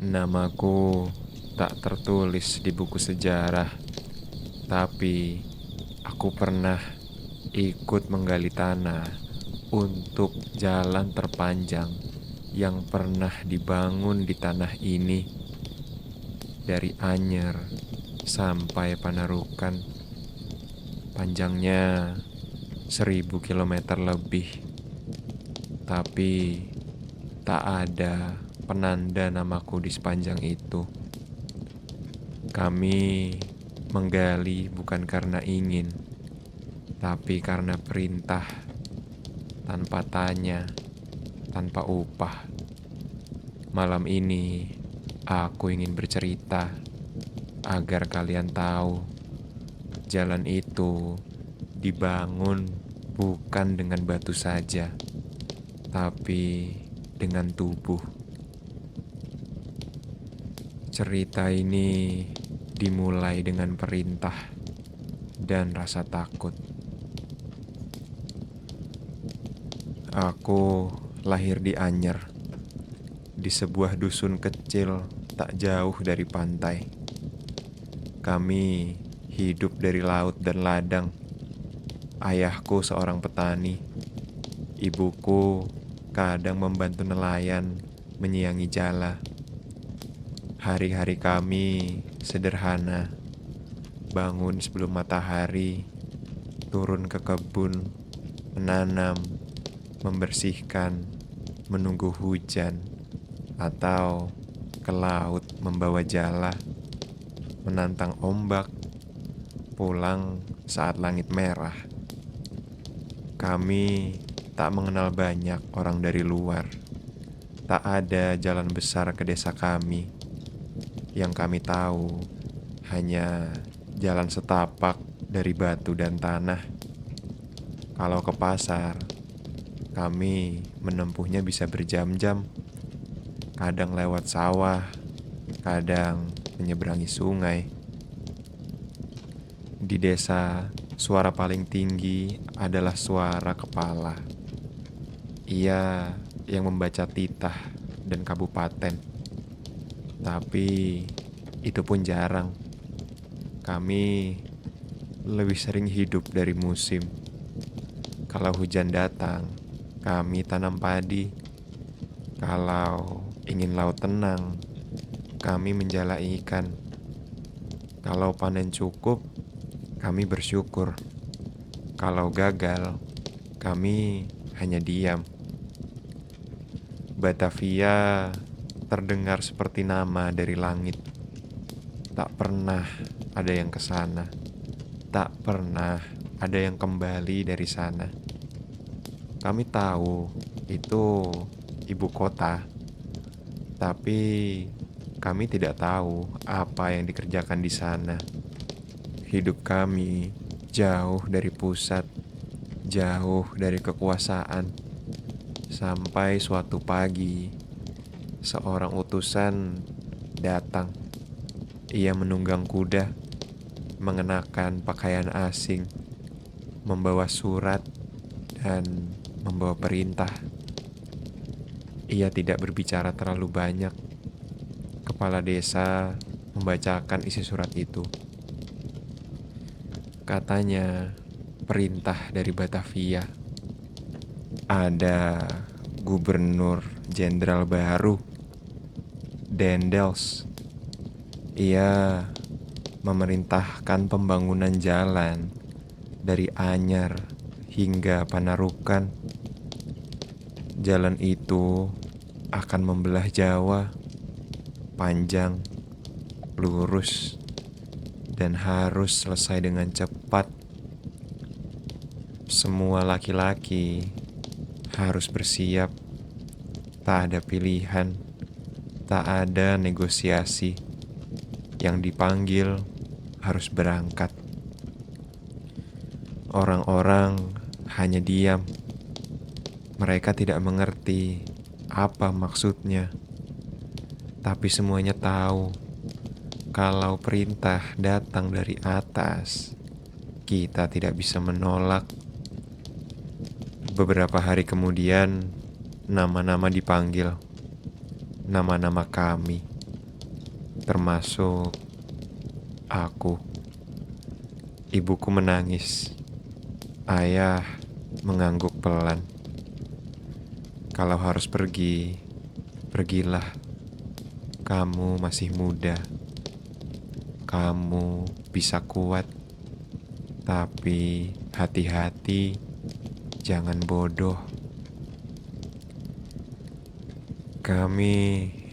Namaku tak tertulis di buku sejarah, tapi aku pernah ikut menggali tanah untuk jalan terpanjang yang pernah dibangun di tanah ini. Dari Anyer sampai Panarukan, panjangnya 1000 kilometer lebih, tapi tak ada penanda namaku di sepanjang itu. Kami menggali bukan karena ingin, tapi karena perintah, tanpa tanya, tanpa upah. Malam ini aku ingin bercerita agar kalian tahu jalan itu dibangun bukan dengan batu saja, tapi dengan tubuh. Cerita ini dimulai dengan perintah dan rasa takut. Aku lahir di Anyer, di sebuah dusun kecil tak jauh dari pantai. Kami hidup dari laut dan ladang. Ayahku seorang petani, ibuku kadang membantu nelayan menyiangi jala. Hari-hari kami sederhana, bangun sebelum matahari, turun ke kebun, menanam, membersihkan, menunggu hujan, atau ke laut membawa jala, menantang ombak, pulang saat langit merah. Kami tak mengenal banyak orang dari luar. Tak ada jalan besar ke desa kami. Yang kami tahu hanya jalan setapak dari batu dan tanah. Kalau ke pasar, kami menempuhnya bisa berjam-jam. Kadang lewat sawah, kadang menyeberangi sungai. Di desa, suara paling tinggi adalah suara kepala. Ia yang membaca titah dan kabupaten. Tapi itu pun jarang. Kami lebih sering hidup dari musim. Kalau hujan datang, kami tanam padi. Kalau ingin laut tenang, kami menjala ikan. Kalau panen cukup, kami bersyukur. Kalau gagal, kami hanya diam. Batavia terdengar seperti nama dari langit. Tak pernah ada yang ke sana. Tak pernah ada yang kembali dari sana. Kami tahu itu ibu kota, tapi kami tidak tahu apa yang dikerjakan di sana. Hidup kami jauh dari pusat, jauh dari kekuasaan. Sampai suatu pagi, seorang utusan datang. Ia menunggang kuda, mengenakan pakaian asing, membawa surat, dan membawa perintah. Ia tidak berbicara terlalu banyak. Kepala desa membacakan isi surat itu. Katanya, perintah dari Batavia. Ada gubernur jenderal baru, Dendels. Ia memerintahkan pembangunan jalan dari Anyar hingga Panarukan. Jalan itu akan membelah Jawa, panjang, lurus, dan harus selesai dengan cepat. Semua laki-laki harus bersiap. Tak ada pilihan, tak ada negosiasi. Yang dipanggil harus berangkat. Orang-orang hanya diam. Mereka tidak mengerti apa maksudnya. Tapi semuanya tahu, kalau perintah datang dari atas, kita tidak bisa menolak. Beberapa hari kemudian, nama-nama dipanggil. Nama-nama kami. termasuk aku. Ibuku menangis, ayah mengangguk pelan. Kalau harus pergi, pergilah. Kamu masih muda, kamu bisa kuat, tapi hati-hati, jangan bodoh. Kami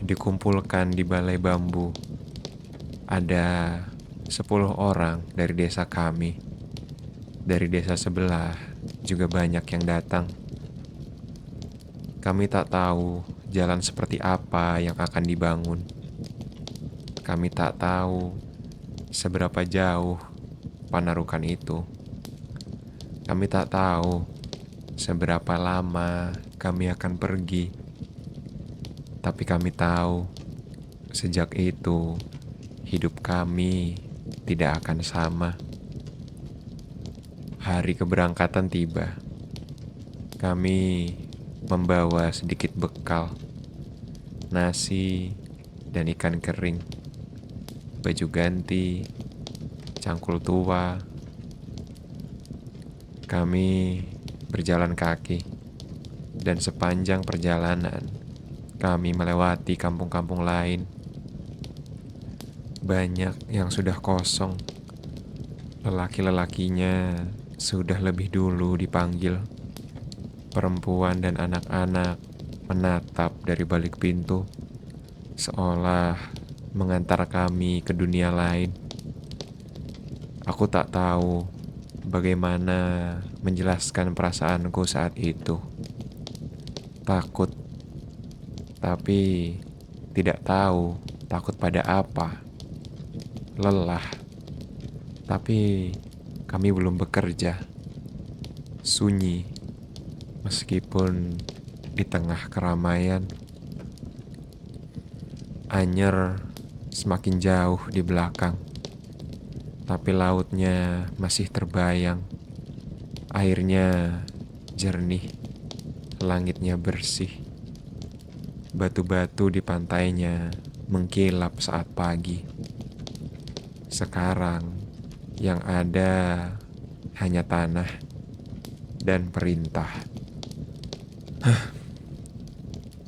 dikumpulkan di balai bambu. Ada 10 orang dari desa kami. Dari desa sebelah juga banyak yang datang. Kami tak tahu jalan seperti apa yang akan dibangun. Kami tak tahu seberapa jauh panarukan itu. Kami tak tahu seberapa lama kami akan pergi. Tapi kami tahu sejak itu hidup kami tidak akan sama. Hari keberangkatan tiba. Kami membawa sedikit bekal, nasi dan ikan kering, baju ganti, cangkul tua. Kami berjalan kaki, dan sepanjang perjalanan kami melewati kampung-kampung lain. Banyak yang sudah kosong. Lelaki-lelakinya sudah lebih dulu dipanggil. Perempuan dan anak-anak menatap dari balik pintu, seolah mengantar kami ke dunia lain. Aku tak tahu bagaimana menjelaskan perasaanku saat itu. Takut, tapi tidak tahu takut pada apa. Lelah, tapi kami belum bekerja. Sunyi, meskipun di tengah keramaian. Anyer semakin jauh di belakang, tapi lautnya masih terbayang. Airnya jernih, langitnya bersih. Batu-batu di pantainya mengkilap saat pagi. Sekarang yang ada hanya tanah dan perintah.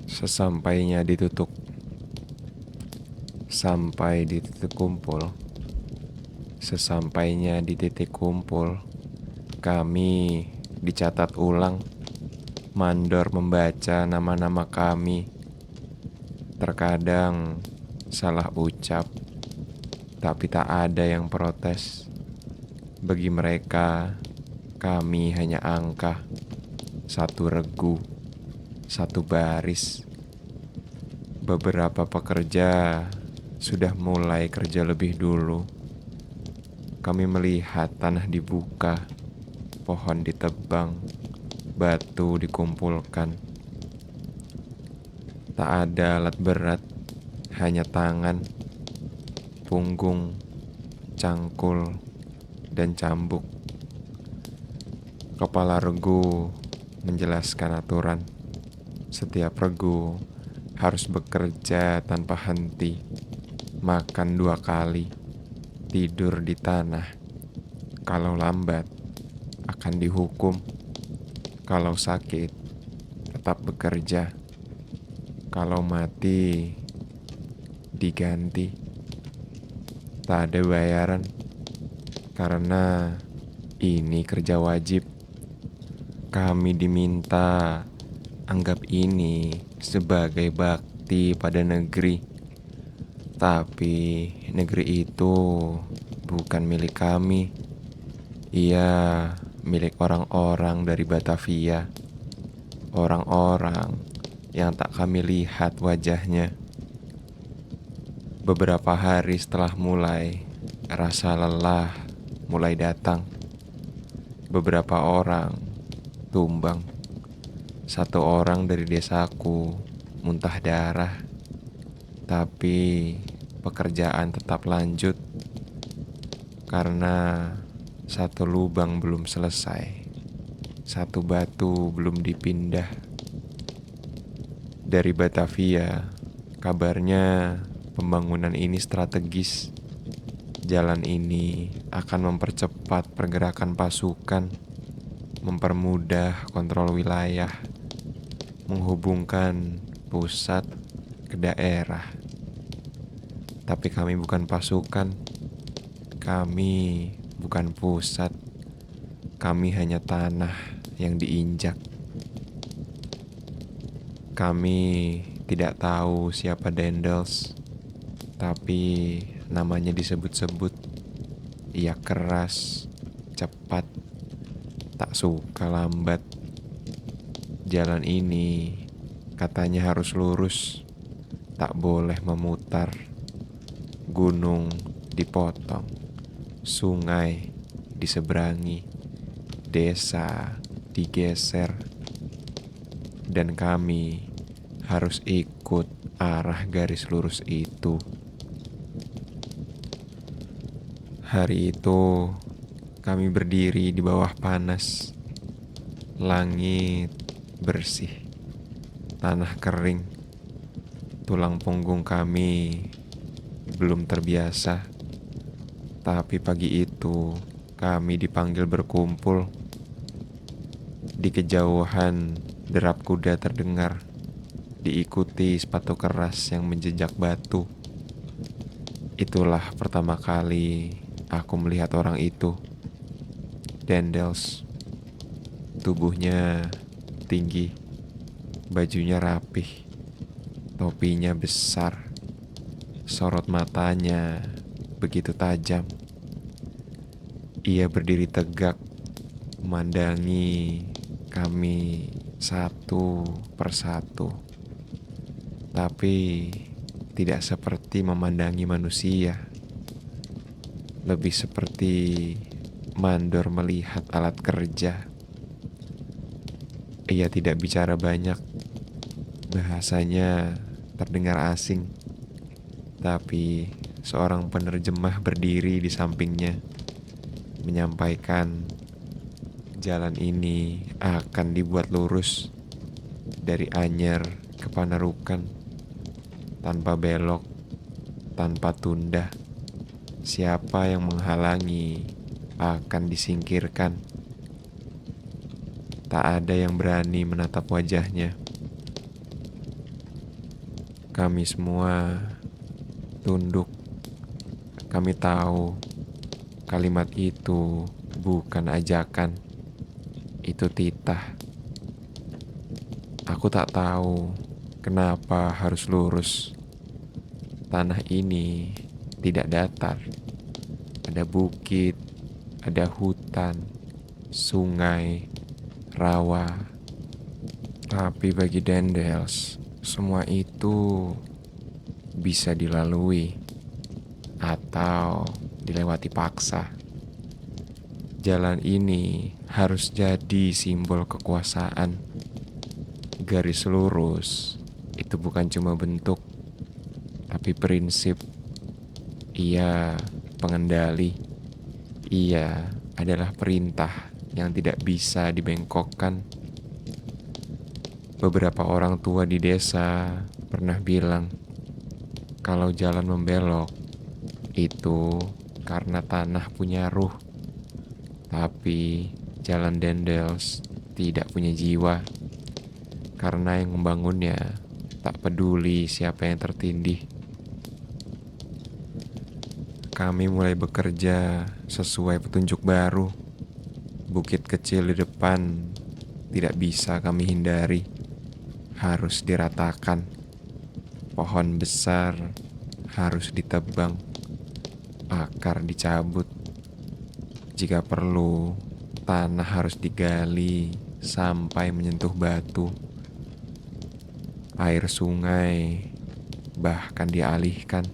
Sesampainya sampai di titik kumpul. Sesampainya di titik kumpul, kami dicatat ulang. Mandor membaca nama-nama kami. Terkadang salah ucap, tapi tak ada yang protes. Bagi mereka, kami hanya angka, satu regu, satu baris. Beberapa pekerja sudah mulai kerja lebih dulu. Kami melihat tanah dibuka, pohon ditebang, batu dikumpulkan. Tak ada alat berat, hanya tangan, punggung, cangkul, dan cambuk. Kepala regu menjelaskan aturan. Setiap regu harus bekerja tanpa henti, makan 2 kali, tidur di tanah. Kalau lambat, akan dihukum. Kalau sakit, tetap bekerja. Kalau mati, diganti. Tak ada bayaran, karena ini kerja wajib. Kami diminta anggap ini sebagai bakti pada negeri. Tapi negeri itu bukan milik kami. Ia milik orang-orang dari Batavia. Orang-orang yang tak kami lihat wajahnya. Beberapa hari setelah mulai, rasa lelah mulai datang. Beberapa orang tumbang. 1 orang dari desaku muntah darah. Tapi pekerjaan tetap lanjut karena 1 lubang belum selesai. 1 batu belum dipindah. Dari Batavia, kabarnya pembangunan ini strategis. Jalan ini akan mempercepat pergerakan pasukan, mempermudah kontrol wilayah, menghubungkan pusat ke daerah. Tapi kami bukan pasukan, kami bukan pusat, kami hanya tanah yang diinjak. Kami tidak tahu siapa Dendels, tapi namanya disebut-sebut. Ia keras, cepat, tak suka lambat. Jalan ini katanya harus lurus, tak boleh memutar. Gunung dipotong, sungai diseberangi, desa digeser, dan kami harus ikut arah garis lurus itu. Hari itu kami berdiri di bawah panas. Langit bersih, tanah kering. Tulang punggung kami belum terbiasa. Tapi pagi itu kami dipanggil berkumpul. Di kejauhan derap kuda terdengar, diikuti sepatu keras yang menjejak batu. Itulah pertama kali aku melihat orang itu. Dendels. Tubuhnya tinggi, bajunya rapih, topinya besar, sorot matanya begitu tajam. Ia berdiri tegak, memandangi kami satu persatu, tapi tidak seperti memandangi manusia, lebih seperti mandor melihat alat kerja. Ia tidak bicara banyak, bahasanya terdengar asing, tapi seorang penerjemah berdiri di sampingnya, menyampaikan jalan ini akan dibuat lurus dari Anyer ke Panarukan, tanpa belok, tanpa tunda. Siapa yang menghalangi akan disingkirkan. Tak ada yang berani menatap wajahnya. Kami semua tunduk. Kami tahu kalimat itu bukan ajakan, itu titah. Aku tak tahu kenapa harus lurus. Tanah ini tidak datar. Ada bukit, ada hutan, sungai, rawa. Tapi bagi Dendels, semua itu bisa dilalui atau dilewati paksa. Jalan ini harus jadi simbol kekuasaan. Garis lurus itu bukan cuma bentuk, tapi prinsip. Ia pengendali. Ia adalah perintah yang tidak bisa dibengkokkan. Beberapa orang tua di desa pernah bilang kalau jalan membelok itu karena tanah punya ruh, tapi jalan Dendels tidak punya jiwa, karena yang membangunnya tak peduli siapa yang tertindih. Kami mulai bekerja sesuai petunjuk baru. Bukit kecil di depan tidak bisa kami hindari, harus diratakan. Pohon besar harus ditebang, akar dicabut. Jika perlu, tanah harus digali sampai menyentuh batu. Air sungai bahkan dialihkan.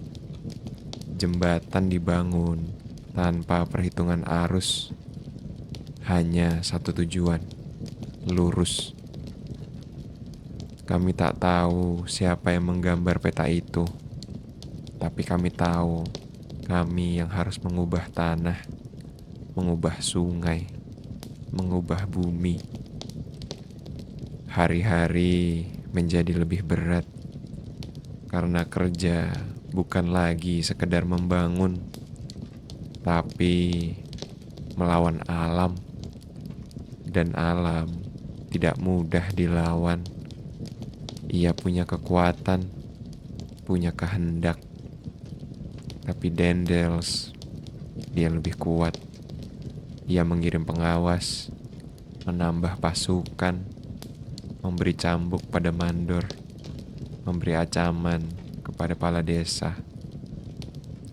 Jembatan dibangun tanpa perhitungan arus. Hanya satu tujuan, lurus. Kami tak tahu siapa yang menggambar peta itu, tapi kami tahu kami yang harus mengubah tanah, mengubah sungai, mengubah bumi. Hari-hari menjadi lebih berat karena kerja bukan lagi sekedar membangun, tapi melawan alam. Dan alam tidak mudah dilawan. Ia punya kekuatan, punya kehendak. Tapi Dendels, dia lebih kuat. Ia mengirim pengawas, menambah pasukan, memberi cambuk pada mandor, memberi ancaman kepada kepala desa.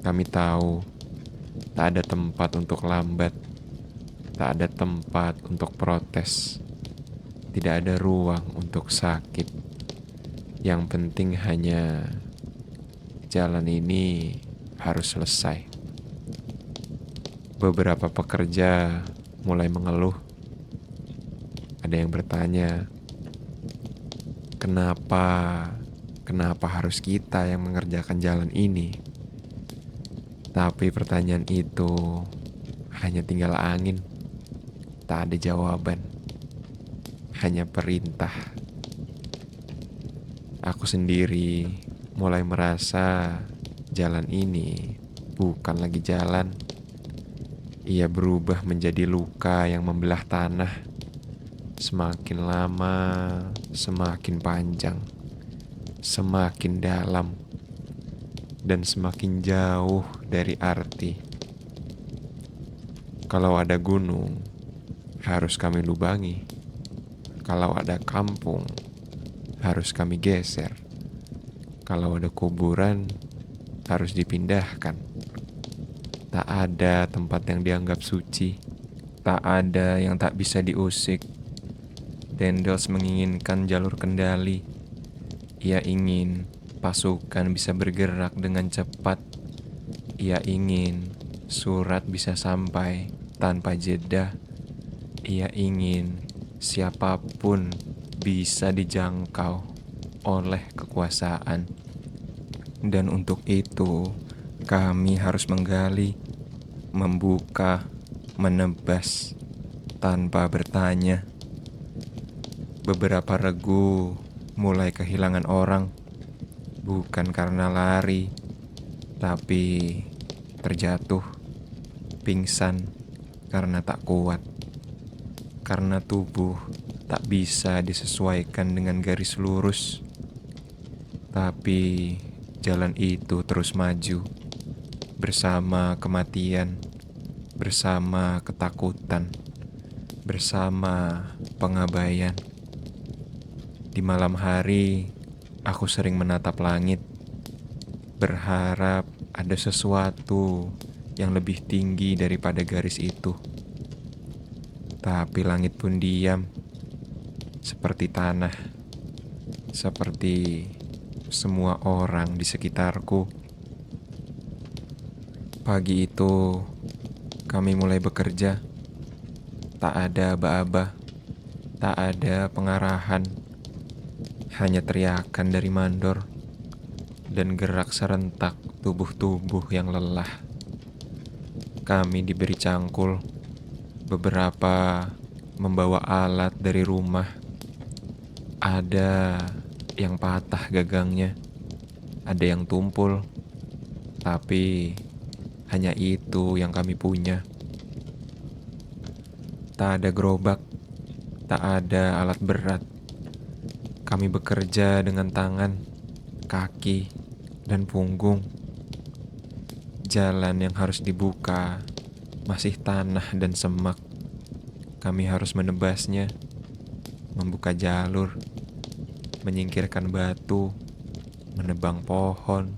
Kami tahu tak ada tempat untuk lambat, tak ada tempat untuk protes, tidak ada ruang untuk sakit. Yang penting hanya jalan ini harus selesai. Beberapa pekerja mulai mengeluh. Ada yang bertanya, kenapa harus kita yang mengerjakan jalan ini? Tapi pertanyaan itu hanya tinggal angin. Tak ada jawaban, hanya perintah. Aku sendiri mulai merasa jalan ini bukan lagi jalan. Ia berubah menjadi luka yang membelah tanah. Semakin lama, semakin panjang, semakin dalam, dan semakin jauh dari arti. Kalau ada gunung, harus kami lubangi. Kalau ada kampung, harus kami geser. Kalau ada kuburan, harus dipindahkan. Tak ada tempat yang dianggap suci. Tak ada yang tak bisa diusik. Dendels menginginkan jalur kendali. Ia ingin pasukan bisa bergerak dengan cepat. Ia ingin surat bisa sampai tanpa jeda. Ia ingin siapapun bisa dijangkau oleh kekuasaan. Dan untuk itu, kami harus menggali, membuka, menebas, tanpa bertanya. Beberapa regu mulai kehilangan orang, bukan karena lari, tapi terjatuh, pingsan karena tak kuat. Karena tubuh tak bisa disesuaikan dengan garis lurus. Tapi jalan itu terus maju, bersama kematian, bersama ketakutan, bersama pengabaian. Di malam hari, aku sering menatap langit, berharap ada sesuatu yang lebih tinggi daripada garis itu. Tapi langit pun diam, seperti tanah, seperti semua orang di sekitarku. Pagi itu, kami mulai bekerja. Tak ada aba-aba, tak ada pengarahan, hanya teriakan dari mandor dan gerak serentak tubuh-tubuh yang lelah. Kami diberi cangkul, beberapa membawa alat dari rumah. Ada yang patah gagangnya, ada yang tumpul, tapi hanya itu yang kami punya. Tak ada gerobak, tak ada alat berat. Kami bekerja dengan tangan, kaki, dan punggung. Jalan yang harus dibuka masih tanah dan semak. Kami harus menebasnya, membuka jalur, menyingkirkan batu, menebang pohon,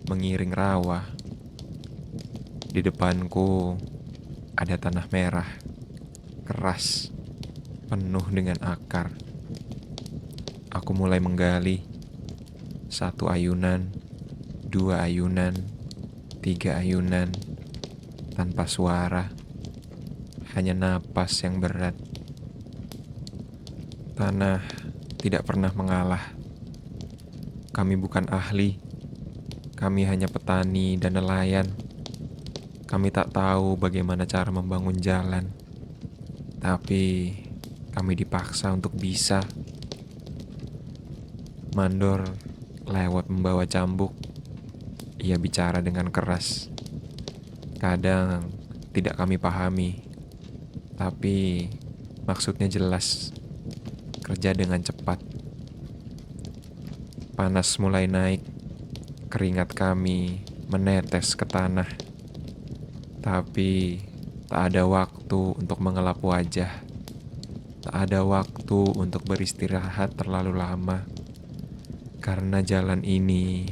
mengiring rawa. Di depanku ada tanah merah, keras, penuh dengan akar. Aku mulai menggali. 1 ayunan, 2 ayunan, 3 ayunan, tanpa suara, hanya napas yang berat. Tanah tidak pernah mengalah. Kami bukan ahli, kami hanya petani dan nelayan. Kami tak tahu bagaimana cara membangun jalan, tapi kami dipaksa untuk bisa. Mandor lewat membawa cambuk. ia bicara dengan keras. Kadang tidak kami pahami, tapi maksudnya jelas. Kerja dengan cepat. Panas mulai naik, keringat kami menetes ke tanah. Tapi tak ada waktu untuk mengelap wajah. Tak ada waktu untuk beristirahat terlalu lama. Karena jalan ini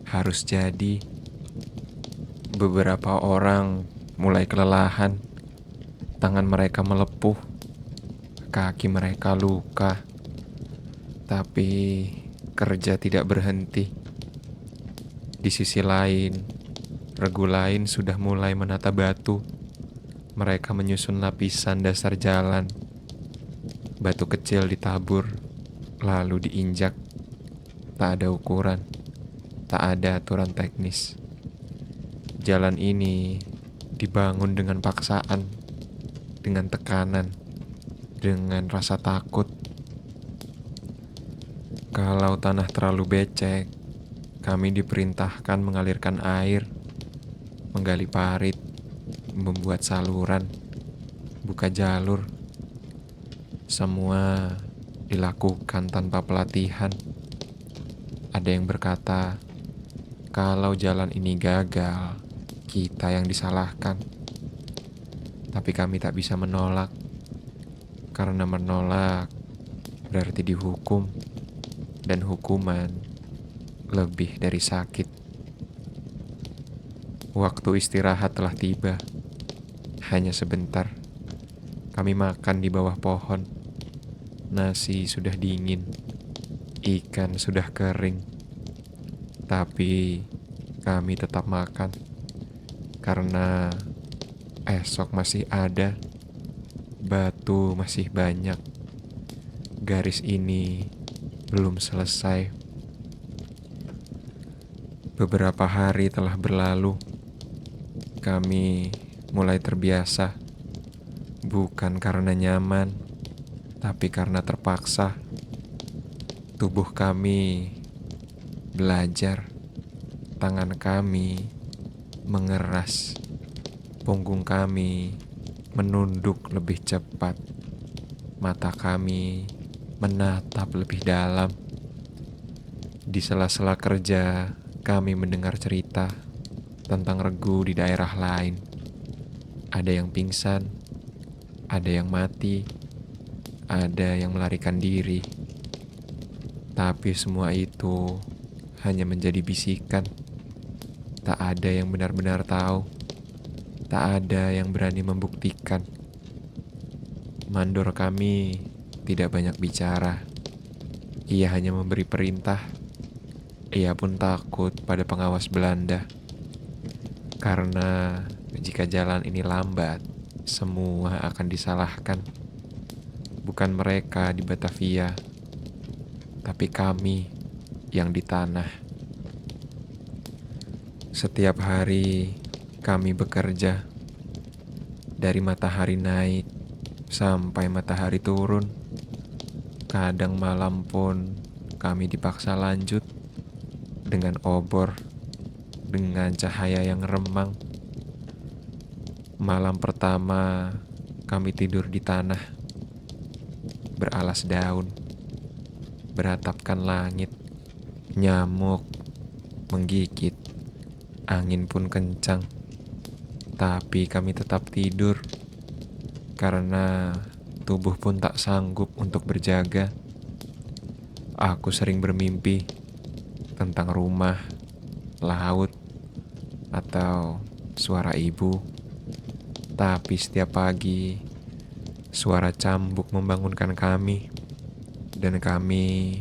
harus jadi. Beberapa orang mulai kelelahan. Tangan mereka melepuh. Kaki mereka luka. Tapi kerja tidak berhenti. Di sisi lain, regu lain sudah mulai menata batu. Mereka menyusun lapisan dasar jalan. Batu kecil ditabur, lalu diinjak. Tak ada ukuran, tak ada aturan teknis. Jalan ini dibangun dengan paksaan, dengan tekanan, dengan rasa takut. Kalau tanah terlalu becek, kami diperintahkan mengalirkan air, menggali parit, membuat saluran, buka jalur. Semua dilakukan tanpa pelatihan. Ada yang berkata, kalau jalan ini gagal, kita yang disalahkan. Tapi kami tak bisa menolak, karena menolak berarti dihukum, dan hukuman lebih dari sakit. Waktu istirahat telah tiba, hanya sebentar. Kami makan di bawah pohon. Nasi sudah dingin, ikan sudah kering. Tapi kami tetap makan, karena esok masih ada. Batu masih banyak. Garis ini belum selesai. Beberapa hari telah berlalu. Kami mulai terbiasa. Bukan karena nyaman, tapi karena terpaksa. Tubuh kami belajar. Tangan kami mengeras. Punggung kami menunduk lebih cepat. Mata kami menatap lebih dalam. Di sela-sela kerja, kami mendengar cerita tentang regu di daerah lain. Ada yang pingsan, ada yang mati, ada yang melarikan diri. Tapi semua itu hanya menjadi bisikan. Tak ada yang benar-benar tahu. Tak ada yang berani membuktikan. Mandor kami tidak banyak bicara. Ia hanya memberi perintah. Ia pun takut pada pengawas Belanda. Karena jika jalan ini lambat, semua akan disalahkan. Bukan mereka di Batavia, tapi kami yang di tanah. Setiap hari kami bekerja. Dari matahari naik sampai matahari turun. Kadang malam pun kami dipaksa lanjut dengan obor, dengan cahaya yang remang. Malam pertama kami tidur di tanah, beralas daun, beratapkan langit. Nyamuk menggigit, angin pun kencang. Tapi kami tetap tidur, karena tubuh pun tak sanggup untuk berjaga. Aku sering bermimpi tentang rumah, laut, atau suara ibu. Tapi setiap pagi, suara cambuk membangunkan kami. Dan kami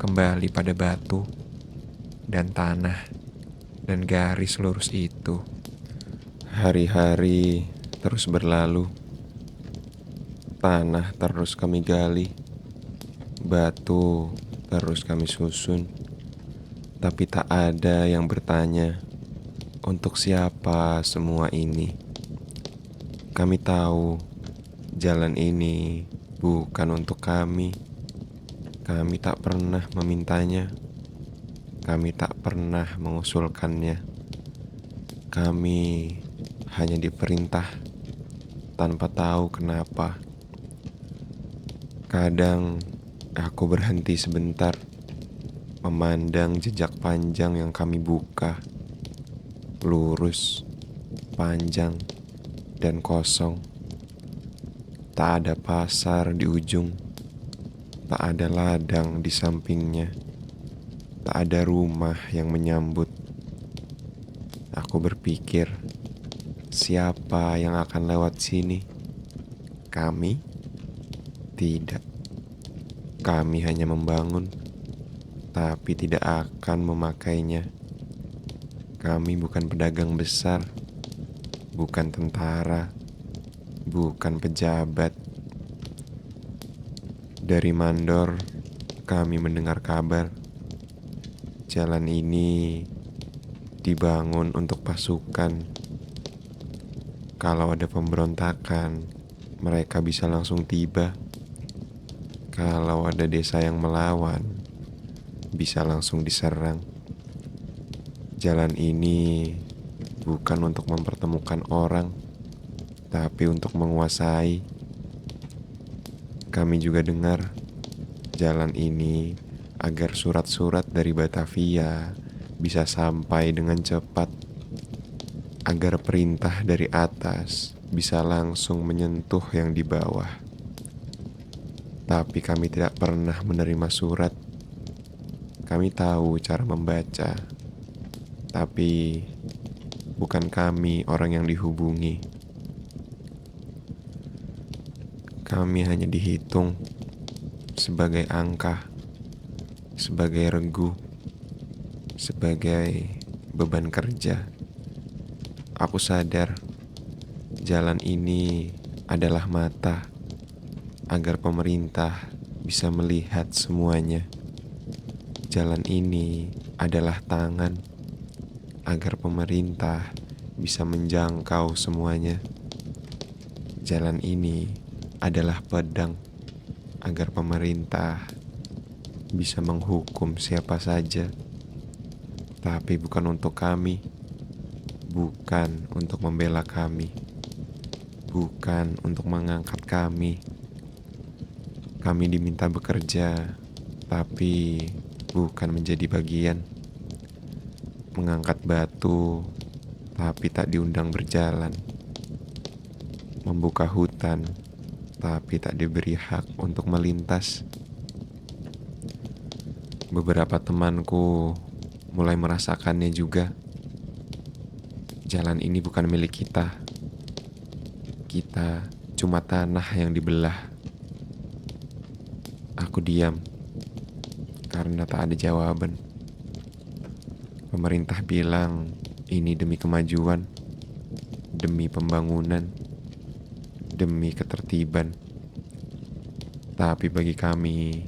kembali pada batu, dan tanah, dan garis lurus itu. Hari-hari terus berlalu. Tanah terus kami gali. Batu terus kami susun. Tapi tak ada yang bertanya, untuk siapa semua ini? Kami tahu jalan ini bukan untuk kami. Kami tak pernah memintanya. Kami tak pernah mengusulkannya. Kami hanya diperintah tanpa tahu kenapa. Kadang aku berhenti sebentar, memandang jejak panjang yang kami buka, lurus, panjang, dan kosong. Tak ada pasar di ujung, tak ada ladang di sampingnya, tak ada rumah yang menyambut. Aku berpikir, siapa yang akan lewat sini? Kami? Tidak. Kami hanya membangun, tapi tidak akan memakainya. Kami bukan pedagang besar, bukan tentara, bukan pejabat. Dari mandor, kami mendengar kabar. Jalan ini dibangun untuk pasukan. Kalau ada pemberontakan, mereka bisa langsung tiba. Kalau ada desa yang melawan, bisa langsung diserang. Jalan ini bukan untuk mempertemukan orang, tapi untuk menguasai. Kami juga dengar jalan ini agar surat-surat dari Batavia bisa sampai dengan cepat, agar perintah dari atas bisa langsung menyentuh yang di bawah. Tapi kami tidak pernah menerima surat. Kami tahu cara membaca, tapi bukan kami orang yang dihubungi. Kami hanya dihitung sebagai angka, sebagai regu, sebagai beban kerja. Aku sadar jalan ini adalah mata agar pemerintah bisa melihat semuanya. Jalan ini adalah tangan agar pemerintah bisa menjangkau semuanya. Jalan ini adalah pedang agar pemerintah bisa menghukum siapa saja. Tapi bukan untuk kami, bukan untuk membela kami, bukan untuk mengangkat kami. Kami diminta bekerja, tapi bukan menjadi bagian. Mengangkat batu, tapi tak diundang berjalan. Membuka hutan, tapi tak diberi hak untuk melintas. Beberapa temanku mulai merasakannya juga. Jalan ini bukan milik kita. Kita cuma tanah yang dibelah. Aku diam karena tak ada jawaban. Pemerintah bilang ini demi kemajuan, demi pembangunan, demi ketertiban. Tapi bagi kami,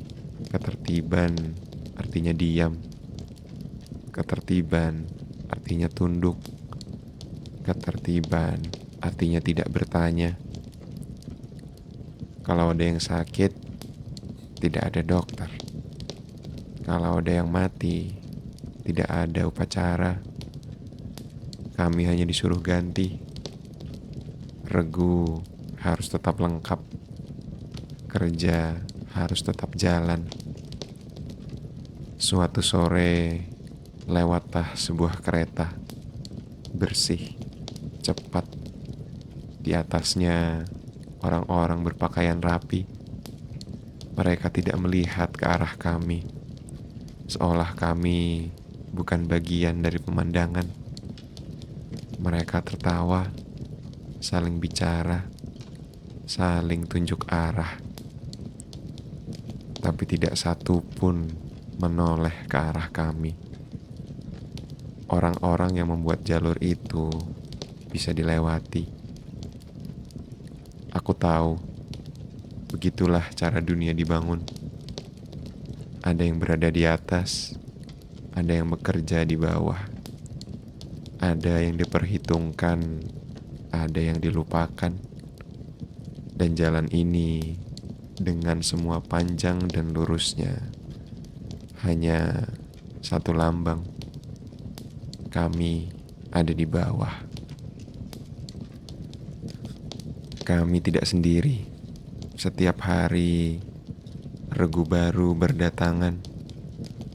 ketertiban artinya diam. Ketertiban artinya tunduk. Ketertiban artinya tidak bertanya. Kalau ada yang sakit, tidak ada dokter. Kalau ada yang mati, tidak ada upacara. Kami hanya disuruh ganti. Regu harus tetap lengkap. Kerja harus tetap jalan. Suatu sore, lewatlah sebuah kereta. Bersih, cepat. Di atasnya, orang-orang berpakaian rapi. Mereka tidak melihat ke arah kami, seolah kami bukan bagian dari pemandangan. Mereka tertawa, saling bicara, saling tunjuk arah. Tapi tidak satu pun menoleh ke arah kami. Orang-orang yang membuat jalur itu bisa dilewati. Aku tahu, begitulah cara dunia dibangun. Ada yang berada di atas, ada yang bekerja di bawah. Ada yang diperhitungkan, ada yang dilupakan. Dan jalan ini dengan semua panjang dan lurusnya hanya satu lambang. Kami ada di bawah. Kami tidak sendiri. Setiap hari, regu baru berdatangan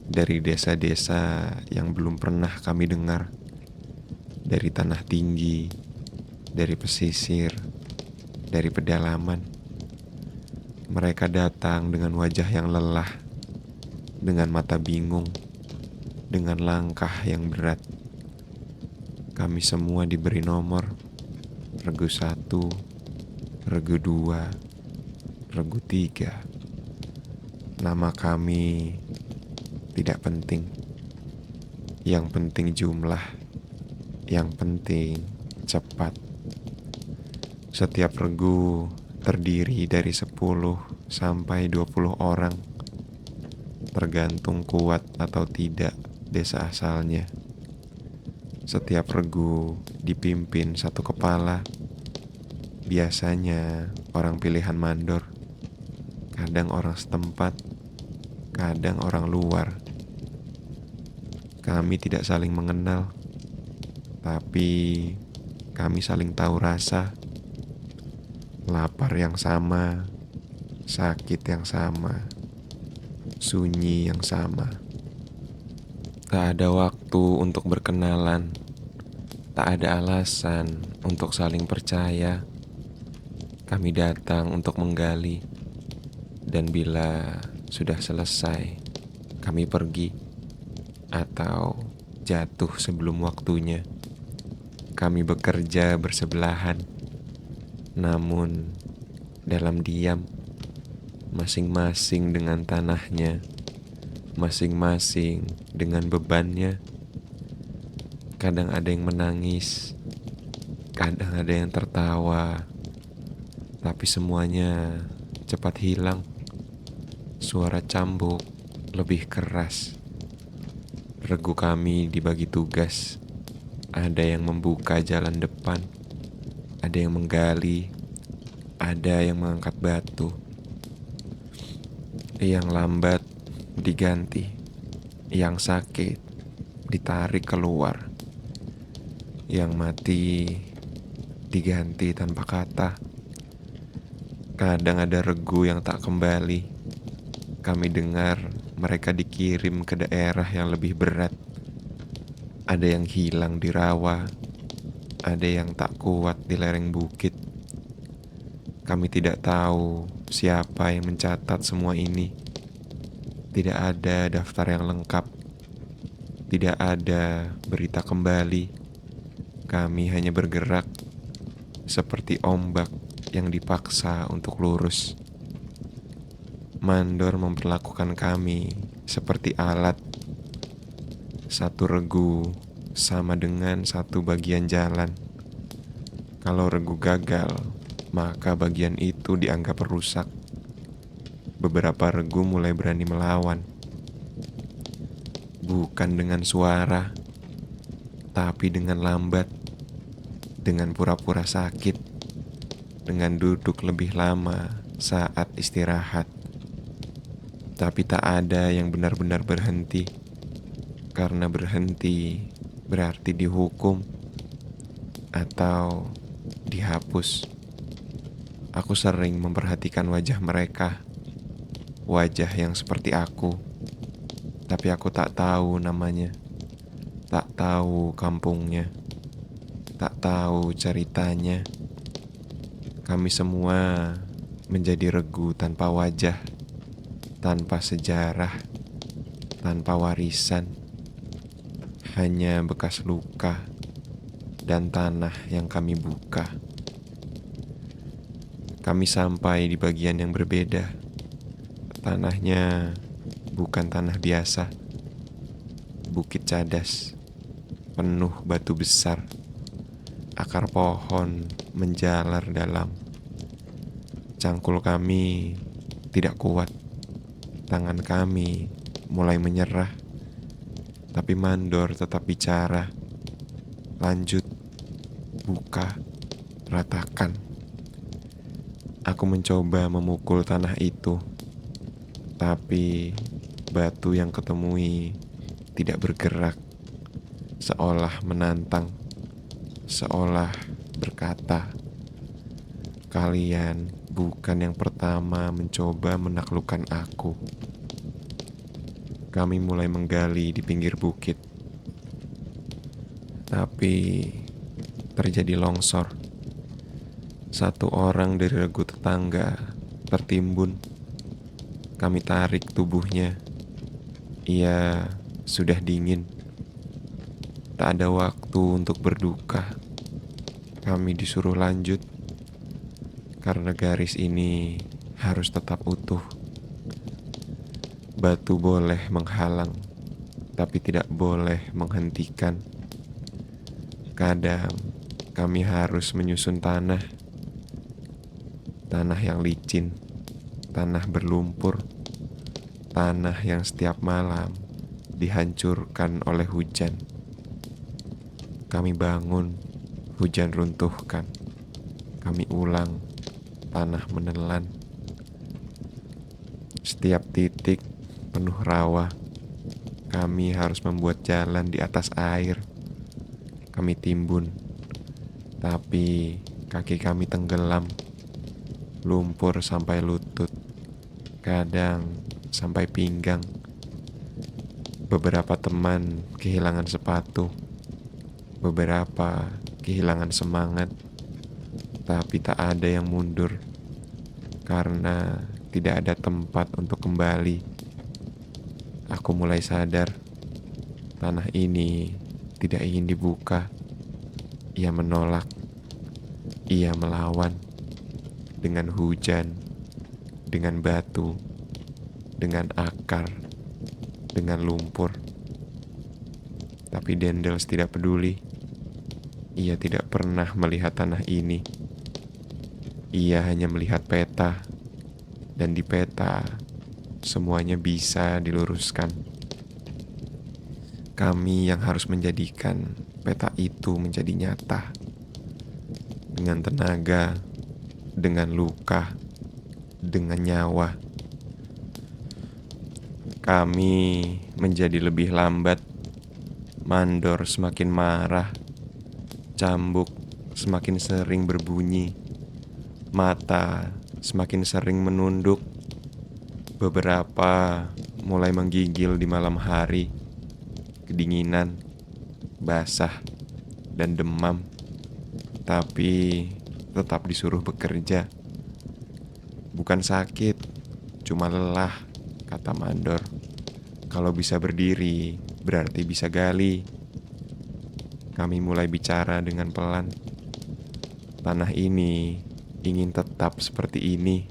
dari desa-desa yang belum pernah kami dengar, dari tanah tinggi, dari pesisir, dari pedalaman. Mereka datang dengan wajah yang lelah, dengan mata bingung, dengan langkah yang berat. Kami semua diberi nomor, regu 1, regu 2, regu 3. Nama kami tidak penting. Yang penting jumlah, yang penting cepat. Setiap regu terdiri dari 10 sampai 20 orang, tergantung kuat atau tidak desa asalnya. Setiap regu dipimpin satu kepala, biasanya orang pilihan mandor, kadang orang setempat, kadang orang luar. Kami tidak saling mengenal, tapi kami saling tahu rasa. Lapar yang sama, sakit yang sama, sunyi yang sama. Tak ada waktu untuk berkenalan, tak ada alasan untuk saling percaya. Kami datang untuk menggali, dan bila sudah selesai, kami pergi atau jatuh sebelum waktunya. Kami bekerja bersebelahan, namun dalam diam, masing-masing dengan tanahnya, masing-masing dengan bebannya. Kadang ada yang menangis, kadang ada yang tertawa, tapi semuanya cepat hilang. Suara cambuk lebih keras. Regu kami dibagi tugas. Ada yang membuka jalan depan, ada yang menggali, ada yang mengangkat batu. Yang lambat diganti, yang sakit ditarik keluar, yang mati diganti tanpa kata. Kadang ada regu yang tak kembali. Kami dengar mereka dikirim ke daerah yang lebih berat. Ada yang hilang di rawa, ada yang tak kuat di lereng bukit. Kami tidak tahu siapa yang mencatat semua ini. Tidak ada daftar yang lengkap, tidak ada berita kembali. Kami hanya bergerak seperti ombak yang dipaksa untuk lurus. Mandor memperlakukan kami seperti alat. Satu regu sama dengan satu bagian jalan. Kalau regu gagal, maka bagian itu dianggap rusak. Beberapa regu mulai berani melawan. Bukan dengan suara, tapi dengan lambat, dengan pura-pura sakit, dengan duduk lebih lama saat istirahat. Tapi tak ada yang benar-benar berhenti. Karena berhenti berarti dihukum atau dihapus. Aku sering memperhatikan wajah mereka, wajah yang seperti aku, tapi aku tak tahu namanya, tak tahu kampungnya, tak tahu ceritanya. Kami semua menjadi regu tanpa wajah, tanpa sejarah, tanpa warisan. Hanya bekas luka dan tanah yang kami buka. Kami sampai di bagian yang berbeda. Tanahnya bukan tanah biasa. Bukit cadas, penuh batu besar. Akar pohon menjalar dalam. Cangkul kami tidak kuat. Tangan kami mulai menyerah. Tapi mandor tetap bicara. Lanjut, buka, ratakan. Aku mencoba memukul tanah itu, tapi batu yang ketemui tidak bergerak, seolah menantang, seolah berkata, "Kalian bukan yang pertama mencoba menaklukkan aku." Kami mulai menggali di pinggir bukit, tapi terjadi longsor. Satu orang dari regu tetangga tertimbun. Kami tarik tubuhnya. Ia sudah dingin. Tak ada waktu untuk berduka. Kami disuruh lanjut karena garis ini harus tetap utuh. Batu boleh menghalang, tapi tidak boleh menghentikan. Kadang kami harus menyusun tanah yang licin, tanah berlumpur, tanah yang setiap malam dihancurkan oleh hujan. Kami bangun, hujan runtuhkan. Kami ulang, tanah menelan. Setiap titik penuh rawa. Kami harus membuat jalan di atas air. Kami timbun, tapi kaki kami tenggelam. Lumpur sampai lutut, kadang sampai pinggang. Beberapa teman kehilangan sepatu, beberapa kehilangan semangat, tapi tak ada yang mundur karena tidak ada tempat untuk kembali. Aku mulai sadar, tanah ini tidak ingin dibuka. Ia menolak, ia melawan. Dengan hujan, dengan batu, dengan akar, dengan lumpur. Tapi Dendels tidak peduli. Ia tidak pernah melihat tanah ini. Ia hanya melihat peta, dan di peta semuanya bisa diluruskan. Kami yang harus menjadikan peta itu menjadi nyata. Dengan tenaga, dengan luka, dengan nyawa. Kami menjadi lebih lambat. Mandor semakin marah. Cambuk semakin sering berbunyi. Mata semakin sering menunduk. Beberapa mulai menggigil di malam hari. Kedinginan, basah, dan demam. Tapi tetap disuruh bekerja. Bukan sakit, cuma lelah, kata Mandor. Kalau bisa berdiri, berarti bisa gali. Kami mulai bicara dengan pelan. Tanah ini ingin tetap seperti ini.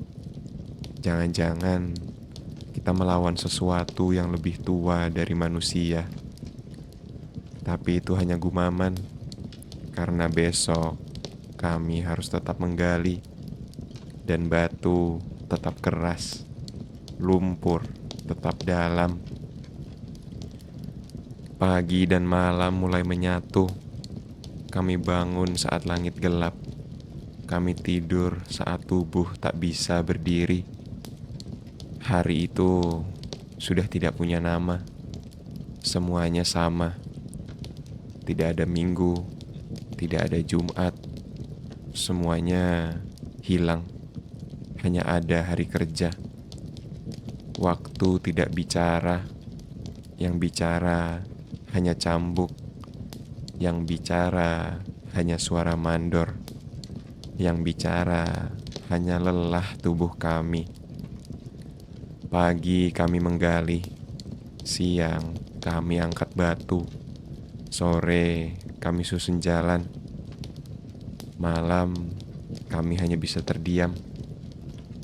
Jangan-jangan kita melawan sesuatu yang lebih tua dari manusia. Tapi itu hanya gumaman, karena besok kami harus tetap menggali, dan batu tetap keras, lumpur tetap dalam. Pagi dan malam mulai menyatu. Kami bangun saat langit gelap. Kami tidur saat tubuh tak bisa berdiri. Hari itu sudah tidak punya nama. Semuanya sama. Tidak ada minggu, tidak ada Jumat. Semuanya hilang. Hanya ada hari kerja. Waktu tidak bicara. Yang bicara hanya cambuk. Yang bicara hanya suara mandor. Yang bicara hanya lelah tubuh kami. Pagi kami menggali. Siang kami angkat batu. Sore kami susun jalan. Malam kami hanya bisa terdiam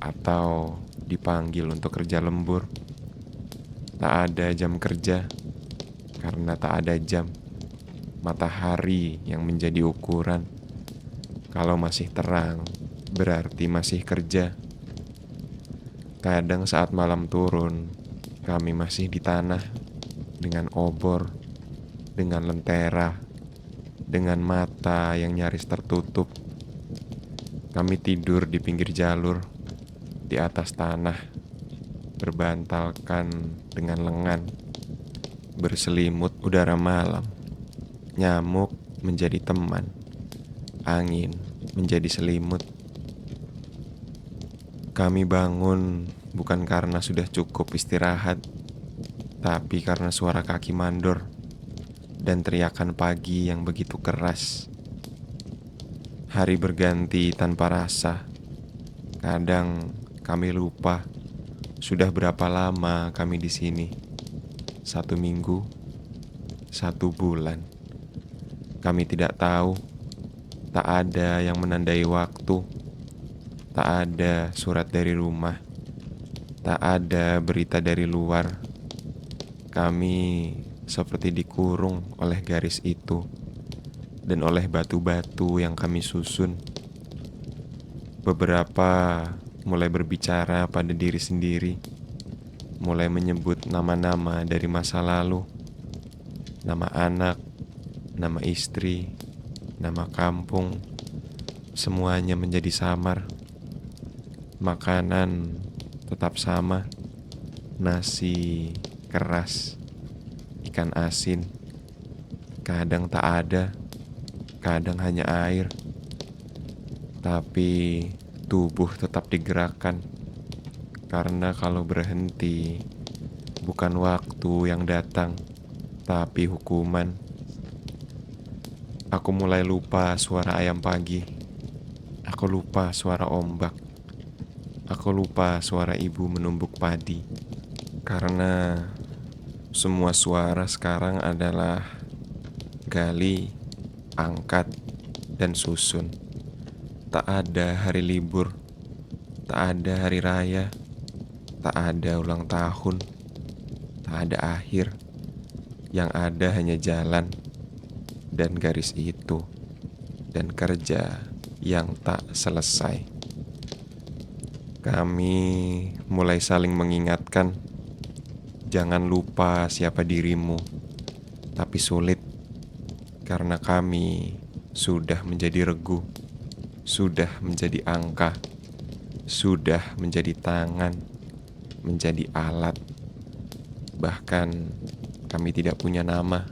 atau dipanggil untuk kerja lembur. Tak ada jam kerja karena tak ada jam. Matahari yang menjadi ukuran. Kalau masih terang, berarti masih kerja. Kadang saat malam turun, kami masih di tanah dengan obor, dengan lentera, dengan mata yang nyaris tertutup. Kami tidur di pinggir jalur, di atas tanah, berbantalkan dengan lengan. berselimut udara malam. Nyamuk menjadi teman, angin menjadi selimut. Kami bangun bukan karena sudah cukup istirahat, tapi karena suara kaki mandor dan teriakan pagi yang begitu keras. Hari berganti tanpa rasa. Kadang kami lupa sudah berapa lama kami di sini. 1 minggu, 1 bulan. Kami tidak tahu. Tak ada yang menandai waktu. Tak ada surat dari rumah. Tak ada berita dari luar. Kami seperti dikurung oleh garis itu dan oleh batu-batu yang kami susun. Beberapa mulai berbicara pada diri sendiri, mulai menyebut nama-nama dari masa lalu, nama anak, nama istri, nama kampung. Semuanya menjadi samar. Makanan tetap sama, nasi keras, ikan asin. Kadang tak ada, kadang hanya air. Tapi tubuh tetap digerakkan, karena kalau berhenti, bukan waktu yang datang, tapi hukuman. Aku mulai lupa suara ayam pagi. Aku lupa suara ombak. Aku lupa suara ibu menumbuk padi. Karena semua suara sekarang adalah gali, angkat, dan susun. Tak ada hari libur, tak ada hari raya, tak ada ulang tahun, tak ada akhir. Yang ada hanya jalan dan garis itu, dan kerja yang tak selesai. Kami mulai saling mengingatkan, jangan lupa siapa dirimu. Tapi sulit, karena kami sudah menjadi regu, sudah menjadi angka, sudah menjadi tangan, menjadi alat. Bahkan kami tidak punya nama,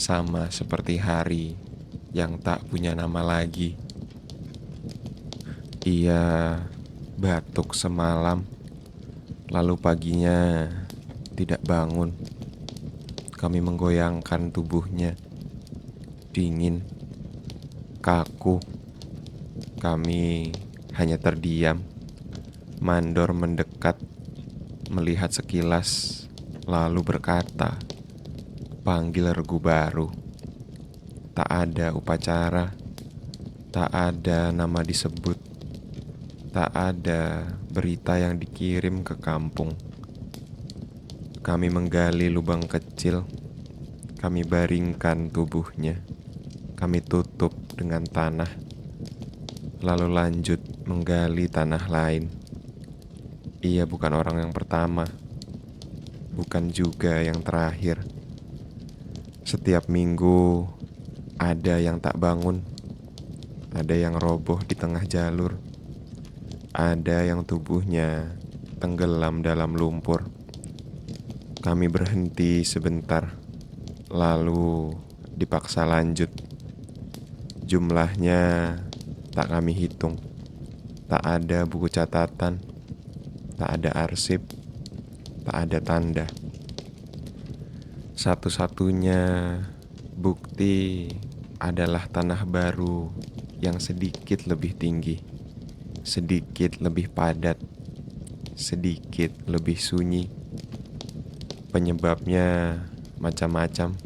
sama seperti hari yang tak punya nama lagi. Ia batuk semalam, lalu paginya tidak bangun. Kami menggoyangkan tubuhnya, dingin, kaku. Kami hanya terdiam. Mandor mendekat, melihat sekilas, lalu berkata, panggil regu baru. Tak ada upacara, tak ada nama disebut, tak ada berita yang dikirim ke kampung. Kami menggali lubang kecil, kami baringkan tubuhnya, kami tutup dengan tanah, lalu lanjut menggali tanah lain. Ia bukan orang yang pertama, bukan juga yang terakhir. Setiap minggu ada yang tak bangun, ada yang roboh di tengah jalur, ada yang tubuhnya tenggelam dalam lumpur. Kami berhenti sebentar, lalu dipaksa lanjut. Jumlahnya tak kami hitung. Tak ada buku catatan, tak ada arsip, tak ada tanda. Satu-satunya bukti adalah tanah baru yang sedikit lebih tinggi, sedikit lebih padat, sedikit lebih sunyi. Penyebabnya macam-macam: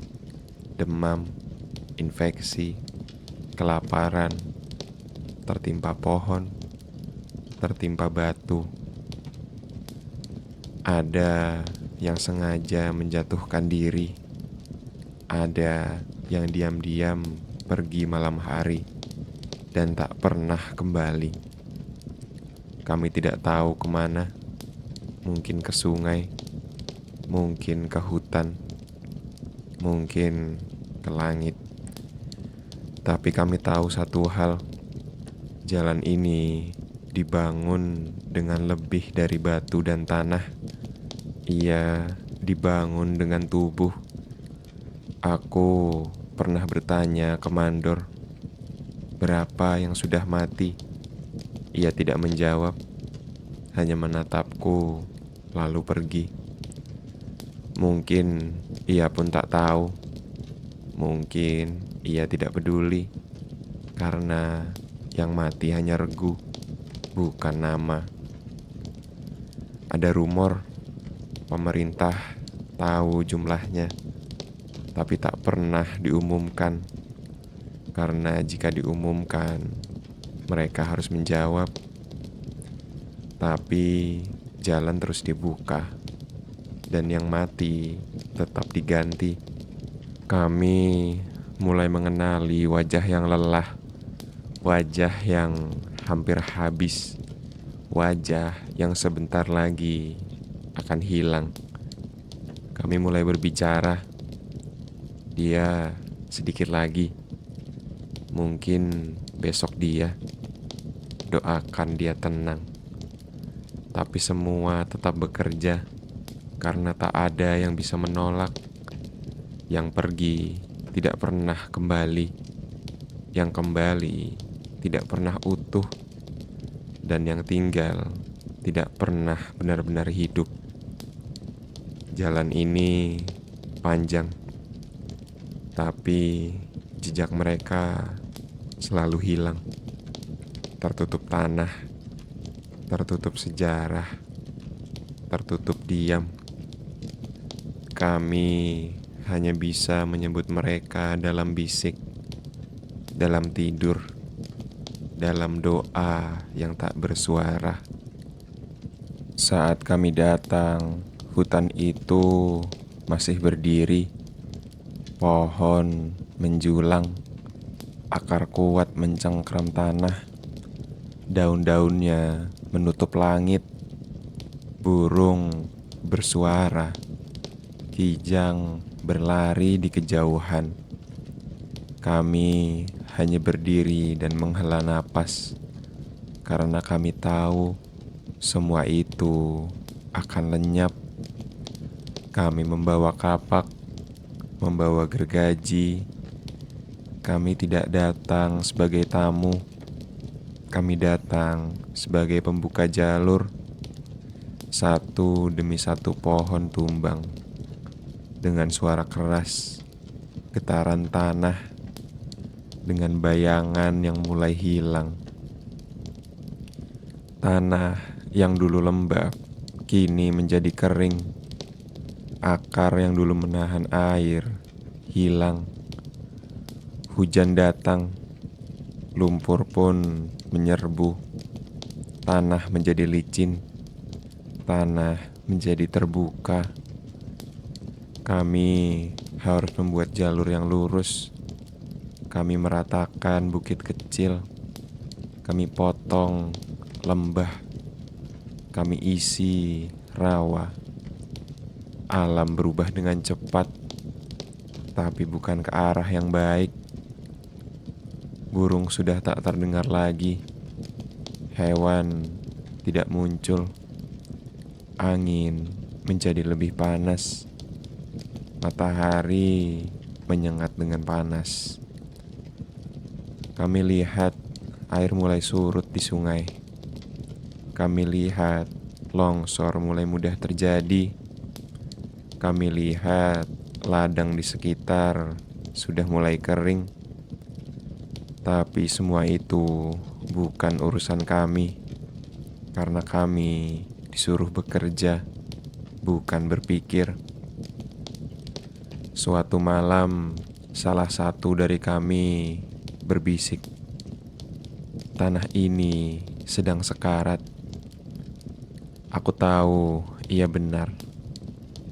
demam, infeksi, kelaparan, tertimpa pohon, tertimpa batu. Ada yang sengaja menjatuhkan diri, ada yang diam-diam pergi malam hari dan tak pernah kembali. Kami tidak tahu kemana, mungkin ke sungai, mungkin ke hutan, mungkin ke langit. Tapi kami tahu satu hal, jalan ini dibangun dengan lebih dari batu dan tanah. Ia dibangun dengan tubuh, Aku pernah bertanya ke mandor, berapa yang sudah mati? Ia tidak menjawab, hanya menatapku, lalu pergi. Mungkin ia pun tak tahu. Mungkin ia tidak peduli, karena yang mati hanya regu, bukan nama. Ada rumor, pemerintah tahu jumlahnya, tapi tak pernah diumumkan. Karena jika diumumkan, mereka harus menjawab. Tapi jalan terus dibuka, dan yang mati tetap diganti. Kami mulai mengenali wajah yang lelah, wajah yang hampir habis, wajah yang sebentar lagi akan hilang. Kami mulai berbicara, dia sedikit lagi. Mungkin besok dia, doakan dia tenang. Tapi semua tetap bekerja, karena tak ada yang bisa menolak. Yang pergi tidak pernah kembali, yang kembali tidak pernah utuh, dan yang tinggal tidak pernah benar-benar hidup. Jalan ini panjang, tapi jejak mereka selalu hilang. Tertutup tanah, tertutup sejarah, tertutup diam. Kami hanya bisa menyebut mereka dalam bisik, dalam tidur, dalam doa yang tak bersuara. Saat kami datang, hutan itu masih berdiri. Pohon menjulang, akar kuat mencengkram tanah. Daun-daunnya menutup langit. Burung bersuara, kijang berlari di kejauhan. Kami hanya berdiri dan menghela napas, karena kami tahu semua itu akan lenyap. Kami membawa kapak, membawa gergaji. Kami tidak datang sebagai tamu. Kami datang sebagai pembuka jalur. Satu demi satu pohon tumbang dengan suara keras, getaran tanah, dengan bayangan yang mulai hilang. Tanah yang dulu lembab kini menjadi kering. Akar yang dulu menahan air hilang. Hujan datang, lumpur pun menyerbu. Tanah menjadi licin, tanah menjadi terbuka. Kami harus membuat jalur yang lurus. Kami meratakan bukit kecil. Kami potong lembah. Kami isi rawa. Alam berubah dengan cepat, tapi bukan ke arah yang baik. Burung sudah tak terdengar lagi. Hewan tidak muncul. Angin menjadi lebih panas. Matahari menyengat dengan panas. Kami lihat air mulai surut di sungai. Kami lihat longsor mulai mudah terjadi. Kami lihat ladang di sekitar sudah mulai kering. Tapi semua itu bukan urusan kami, karena kami disuruh bekerja, bukan berpikir. Suatu malam, salah satu dari kami berbisik, "Tanah ini sedang sekarat." Aku tahu ia benar,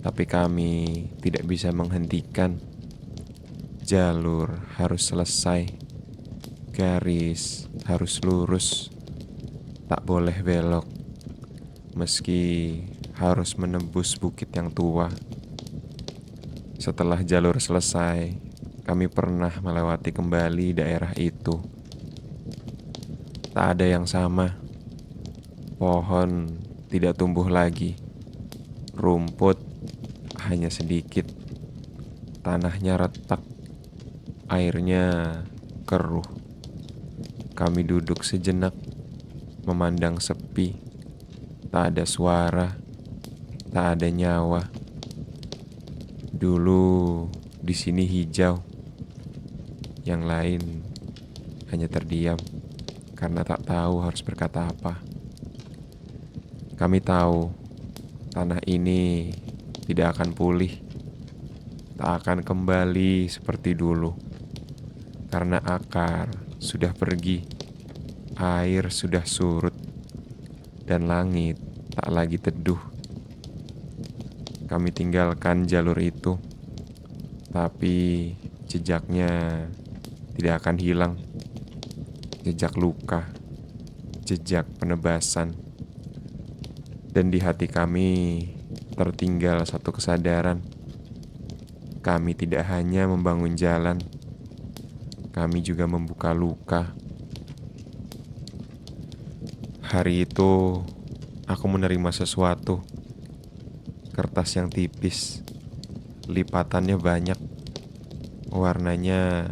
tapi kami tidak bisa menghentikan. Jalur harus selesai, garis harus lurus, tak boleh belok, meski harus menembus bukit yang tua. Setelah jalur selesai, kami pernah melewati kembali daerah itu. Tak ada yang sama. Pohon tidak tumbuh lagi. Rumput hanya sedikit. Tanahnya retak, airnya keruh. Kami duduk sejenak, memandang sepi. Tak ada suara, tak ada nyawa. Dulu di sini hijau, yang lain hanya terdiam karena tak tahu harus berkata apa. Kami tahu tanah ini tidak akan pulih, tak akan kembali seperti dulu, karena akar sudah pergi, air sudah surut, dan langit tak lagi teduh. Kami tinggalkan jalur itu, tapi jejaknya tidak akan hilang. Jejak luka, jejak penebasan. Dan di hati kami tertinggal satu kesadaran. Kami tidak hanya membangun jalan, kami juga membuka luka. Hari itu aku menerima sesuatu. Kertas yang tipis, lipatannya banyak, warnanya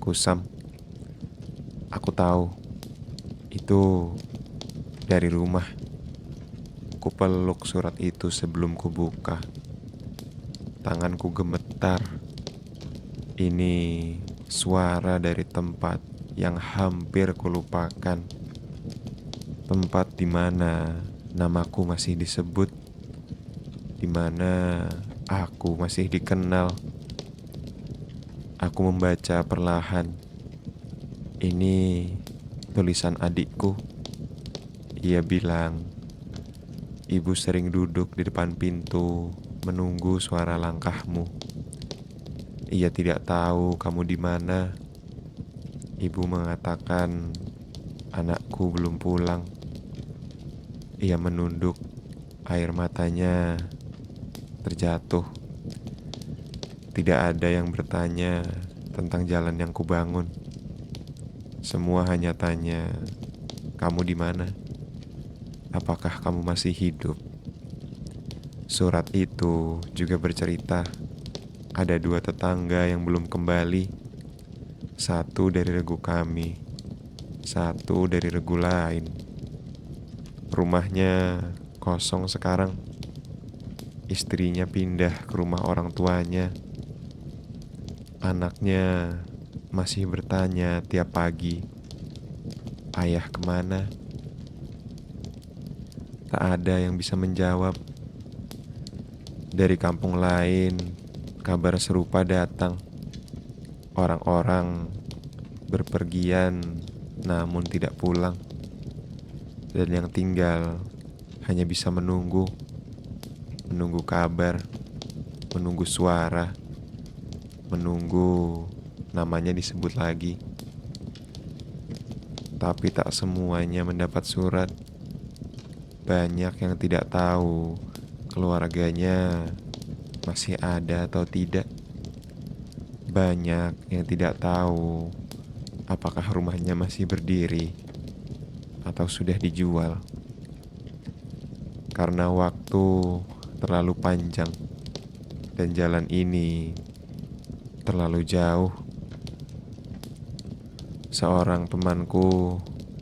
kusam. Aku tahu itu dari rumah. Kupeluk surat itu sebelum kubuka. Tanganku gemetar. Ini suara dari tempat yang hampir kulupakan. Tempat di mana namaku masih disebut, di mana aku masih dikenal. Aku membaca perlahan. Ini tulisan adikku. Ia bilang, ibu sering duduk di depan pintu menunggu suara langkahmu. Ia tidak tahu kamu di mana. Ibu mengatakan anakku belum pulang. Ia menunduk, air matanya terjatuh. Tidak ada yang bertanya tentang jalan yang kubangun. Semua hanya tanya, kamu di mana? Apakah kamu masih hidup? Surat itu juga bercerita, ada 2 tetangga yang belum kembali. Satu dari regu kami, satu dari regu lain. Rumahnya kosong sekarang. Istrinya pindah ke rumah orang tuanya. Anaknya masih bertanya tiap pagi, ayah kemana? Tak ada yang bisa menjawab. Dari kampung lain, kabar serupa datang. Orang-orang berpergian namun tidak pulang. Dan yang tinggal hanya bisa menunggu. Menunggu kabar, menunggu suara, menunggu namanya disebut lagi. Tapi tak semuanya mendapat surat. Banyak yang tidak tahu keluarganya masih ada atau tidak. Banyak yang tidak tahu apakah rumahnya masih berdiri atau sudah dijual. Karena waktu terlalu panjang dan jalan ini terlalu jauh. Seorang temanku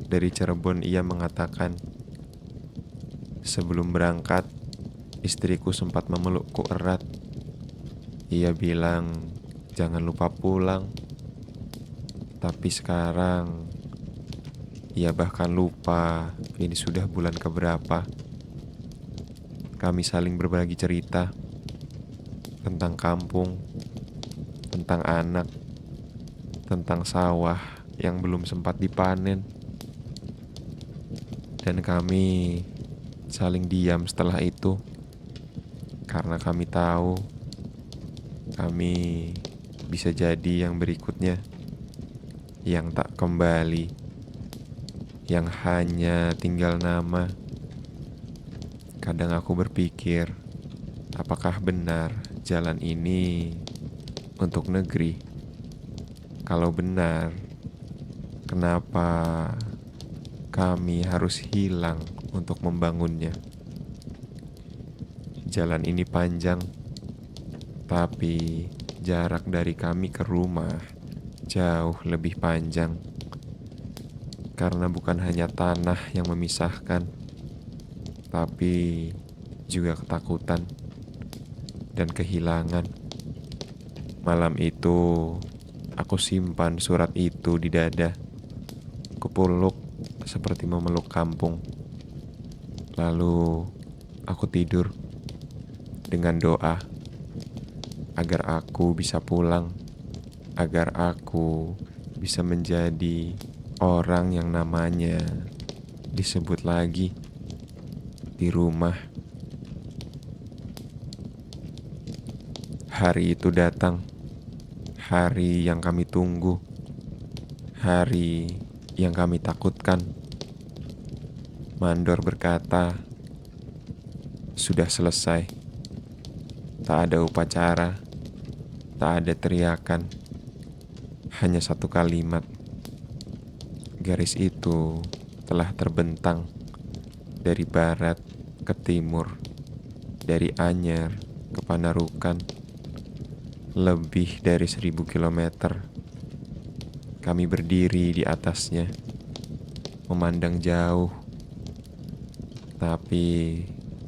dari Cirebon, ia mengatakan, sebelum berangkat, istriku sempat memelukku erat. Ia bilang, jangan lupa pulang. Tapi sekarang, ia bahkan lupa ini sudah bulan keberapa. Kami saling berbagi cerita tentang kampung, tentang anak, tentang sawah yang belum sempat dipanen. Dan kami saling diam setelah itu, karena kami tahu kami bisa jadi yang berikutnya, yang tak kembali, yang hanya tinggal nama. Kadang aku berpikir, apakah benar jalan ini untuk negeri? Kalau benar, kenapa kami harus hilang untuk membangunnya? Jalan ini panjang, tapi jarak dari kami ke rumah jauh lebih panjang. Karena bukan hanya tanah yang memisahkan, tapi juga ketakutan dan kehilangan. Malam itu, aku simpan surat itu di dada. Kupeluk seperti memeluk kampung. Lalu, aku tidur dengan doa agar aku bisa pulang, agar aku bisa menjadi orang yang namanya disebut lagi di rumah. Hari itu datang, hari yang kami tunggu, hari yang kami takutkan. Mandor berkata, "Sudah selesai." Tak ada upacara, tak ada teriakan, hanya satu kalimat. Garis itu telah terbentang dari barat ke timur, dari Anyer ke Panarukan, lebih dari 1.000 kilometer. Kami berdiri di atasnya, memandang jauh, tapi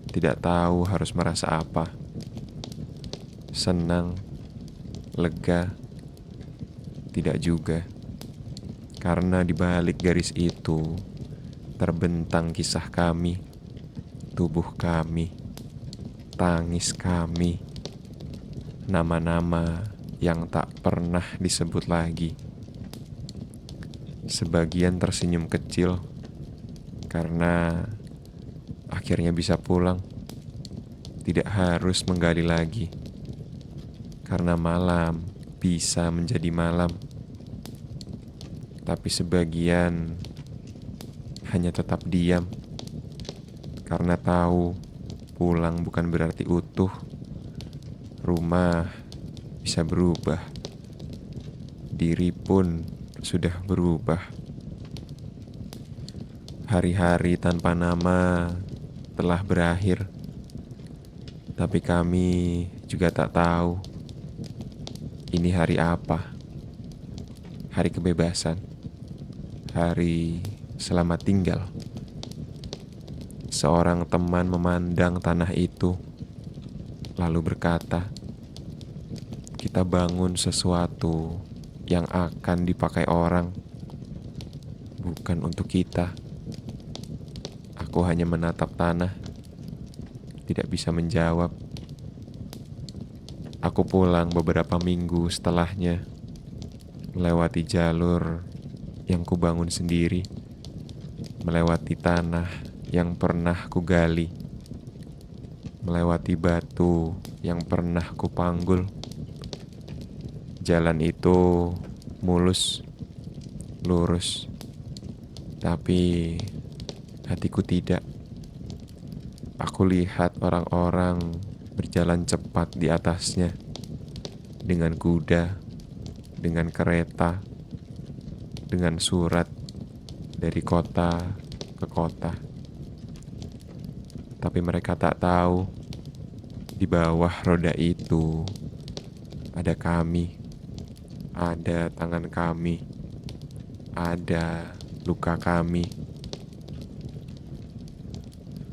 tidak tahu harus merasa apa. Senang, lega, tidak juga. Karena di balik garis itu terbentang kisah kami, tubuh kami, tangis kami, nama-nama yang tak pernah disebut lagi. Sebagian tersenyum kecil karena akhirnya bisa pulang, tidak harus menggali lagi. Karena malam bisa menjadi malam. Tapi sebagian hanya tetap diam karena tahu pulang bukan berarti utuh. Rumah bisa berubah, diri pun sudah berubah. Hari-hari tanpa nama telah berakhir, tapi kami juga tak tahu ini hari apa. Hari kebebasan, hari selamat tinggal. Seorang teman memandang tanah itu, lalu berkata, "Kita bangun sesuatu yang akan dipakai orang, bukan untuk kita." Aku hanya menatap tanah, tidak bisa menjawab. Aku pulang beberapa minggu setelahnya, melewati jalur yang kubangun sendiri, melewati tanah yang pernah kugali, melewati batu yang pernah kupanggul. Jalan itu mulus, lurus, tapi hatiku tidak. Aku lihat orang-orang berjalan cepat di atasnya, dengan kuda, dengan kereta, dengan surat dari kota ke kota. Tapi mereka tak tahu, di bawah roda itu ada kami, ada tangan kami, ada luka kami.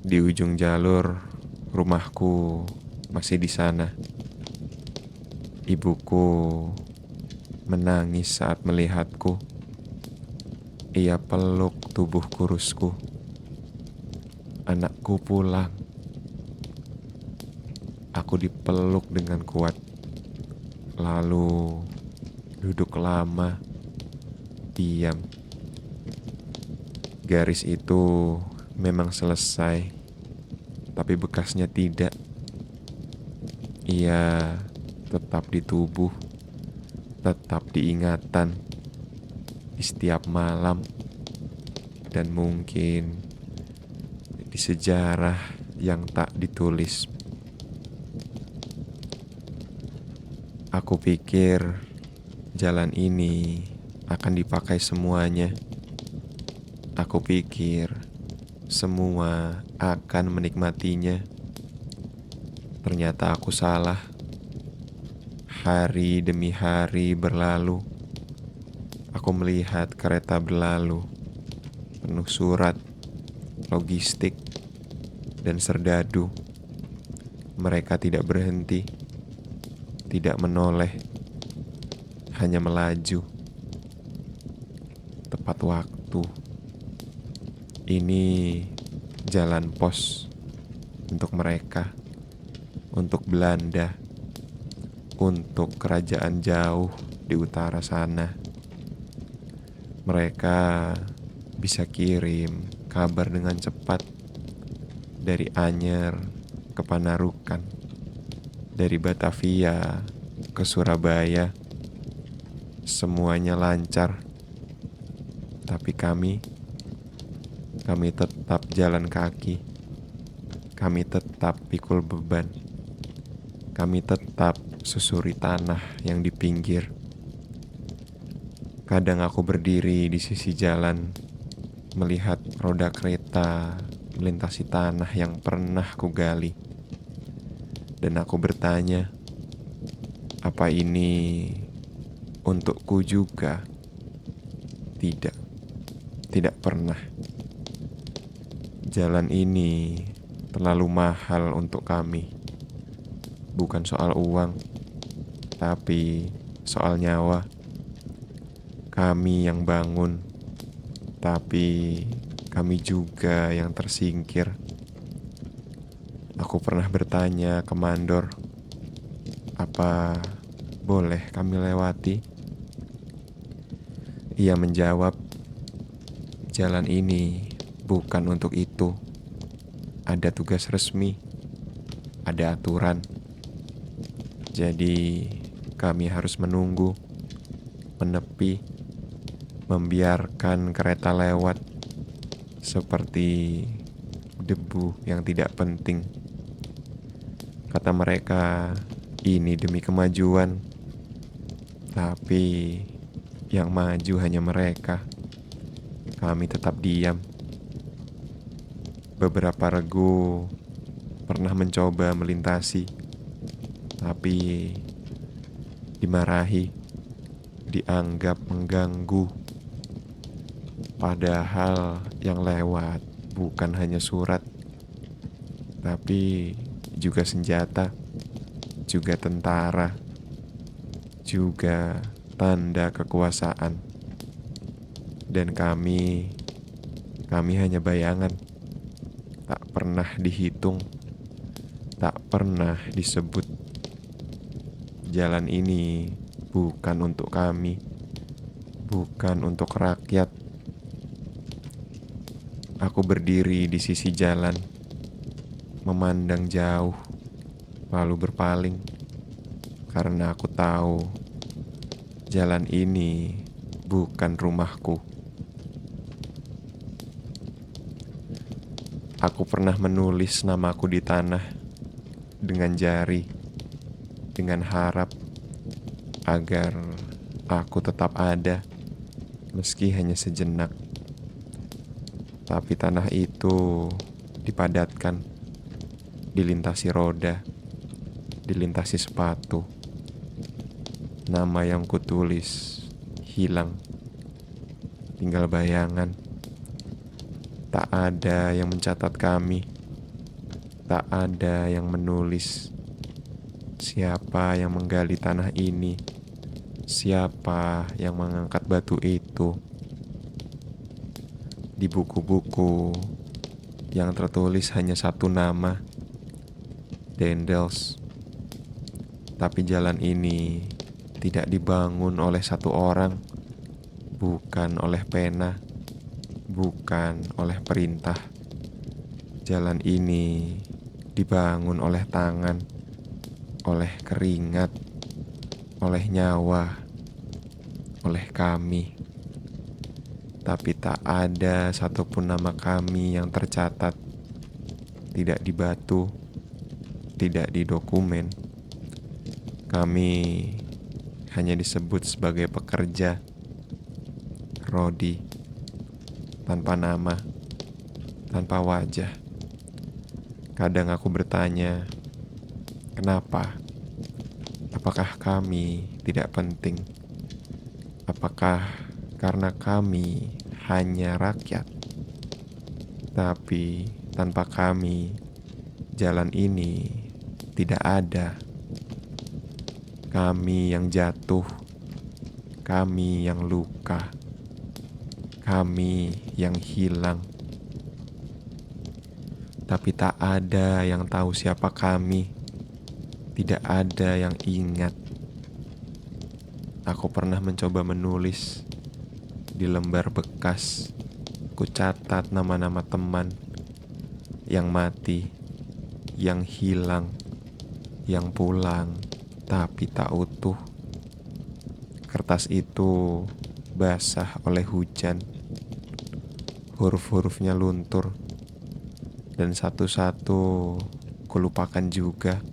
Di ujung jalur, rumahku masih di sana. Ibuku menangis saat melihatku. Ia peluk tubuh kurusku. Anakku pulang. Aku dipeluk dengan kuat. Lalu duduk lama, diam. Garis itu memang selesai, tapi bekasnya tidak. Ia tetap di tubuh, tetap diingatan di setiap malam, dan mungkin di sejarah yang tak ditulis. Aku pikir jalan ini akan dipakai semuanya. Aku pikir semua akan menikmatinya. Ternyata aku salah. Hari demi hari berlalu, aku melihat kereta berlalu, penuh surat, logistik, dan serdadu. Mereka tidak berhenti, tidak menoleh, hanya melaju. Tepat waktu. Ini jalan pos untuk mereka, untuk Belanda, untuk kerajaan jauh di utara sana. Mereka bisa kirim kabar dengan cepat dari Anyer ke Panarukan, dari Batavia ke Surabaya. Semuanya lancar. Tapi kami tetap jalan kaki. Kami tetap pikul beban. Kami tetap susuri tanah yang di pinggir. Kadang aku berdiri di sisi jalan, melihat roda kereta melintasi tanah yang pernah kugali. Dan aku bertanya, apa ini untukku juga? Tidak, tidak pernah. Jalan ini terlalu mahal untuk kami. Bukan soal uang, tapi soal nyawa. Kami yang bangun, tapi kami juga yang tersingkir. Aku pernah bertanya ke mandor, apa boleh kami lewati? Ia menjawab, jalan ini bukan untuk itu. Ada tugas resmi, ada aturan. Jadi kami harus menunggu, menepi, membiarkan kereta lewat seperti debu yang tidak penting. Kata mereka, ini demi kemajuan. Tapi yang maju hanya mereka. Kami tetap diam. Beberapa regu pernah mencoba melintasi, tapi dimarahi, dianggap mengganggu. Padahal yang lewat bukan hanya surat, tapi juga senjata, juga tentara, juga tanda kekuasaan. Dan kami hanya bayangan. Tak pernah dihitung, tak pernah disebut. Jalan ini bukan untuk kami, bukan untuk rakyat. Aku berdiri di sisi jalan, memandang jauh, lalu berpaling. Karena aku tahu, jalan ini bukan rumahku. Aku pernah menulis namaku di tanah dengan jari, dengan harap agar aku tetap ada, meski hanya sejenak. Tapi tanah itu dipadatkan, dilintasi roda, dilintasi sepatu. Nama yang kutulis hilang, tinggal bayangan. Tak ada yang mencatat kami, tak ada yang menulis siapa yang menggali tanah ini, siapa yang mengangkat batu itu. Di buku-buku yang tertulis hanya satu nama, Daendels. Tapi jalan ini tidak dibangun oleh satu orang, bukan oleh pena, bukan oleh perintah. Jalan ini dibangun oleh tangan, oleh keringat, oleh nyawa, oleh kami. Tapi tak ada satupun nama kami yang tercatat, tidak di batu, tidak di dokumen. Kami hanya disebut sebagai pekerja, Rodi, tanpa nama, tanpa wajah. Kadang aku bertanya, kenapa? Apakah kami tidak penting? Apakah karena kami hanya rakyat? Tapi tanpa kami, jalan ini tidak ada. Kami yang jatuh, kami yang luka, kami yang hilang. Tapi tak ada yang tahu siapa kami. Tidak ada yang ingat. Aku pernah mencoba menulis di lembar bekas. Ku catat nama-nama teman yang mati, yang hilang, yang pulang, tapi tak utuh. Kertas itu basah oleh hujan. Huruf-hurufnya luntur. Dan satu-satu kulupakan juga.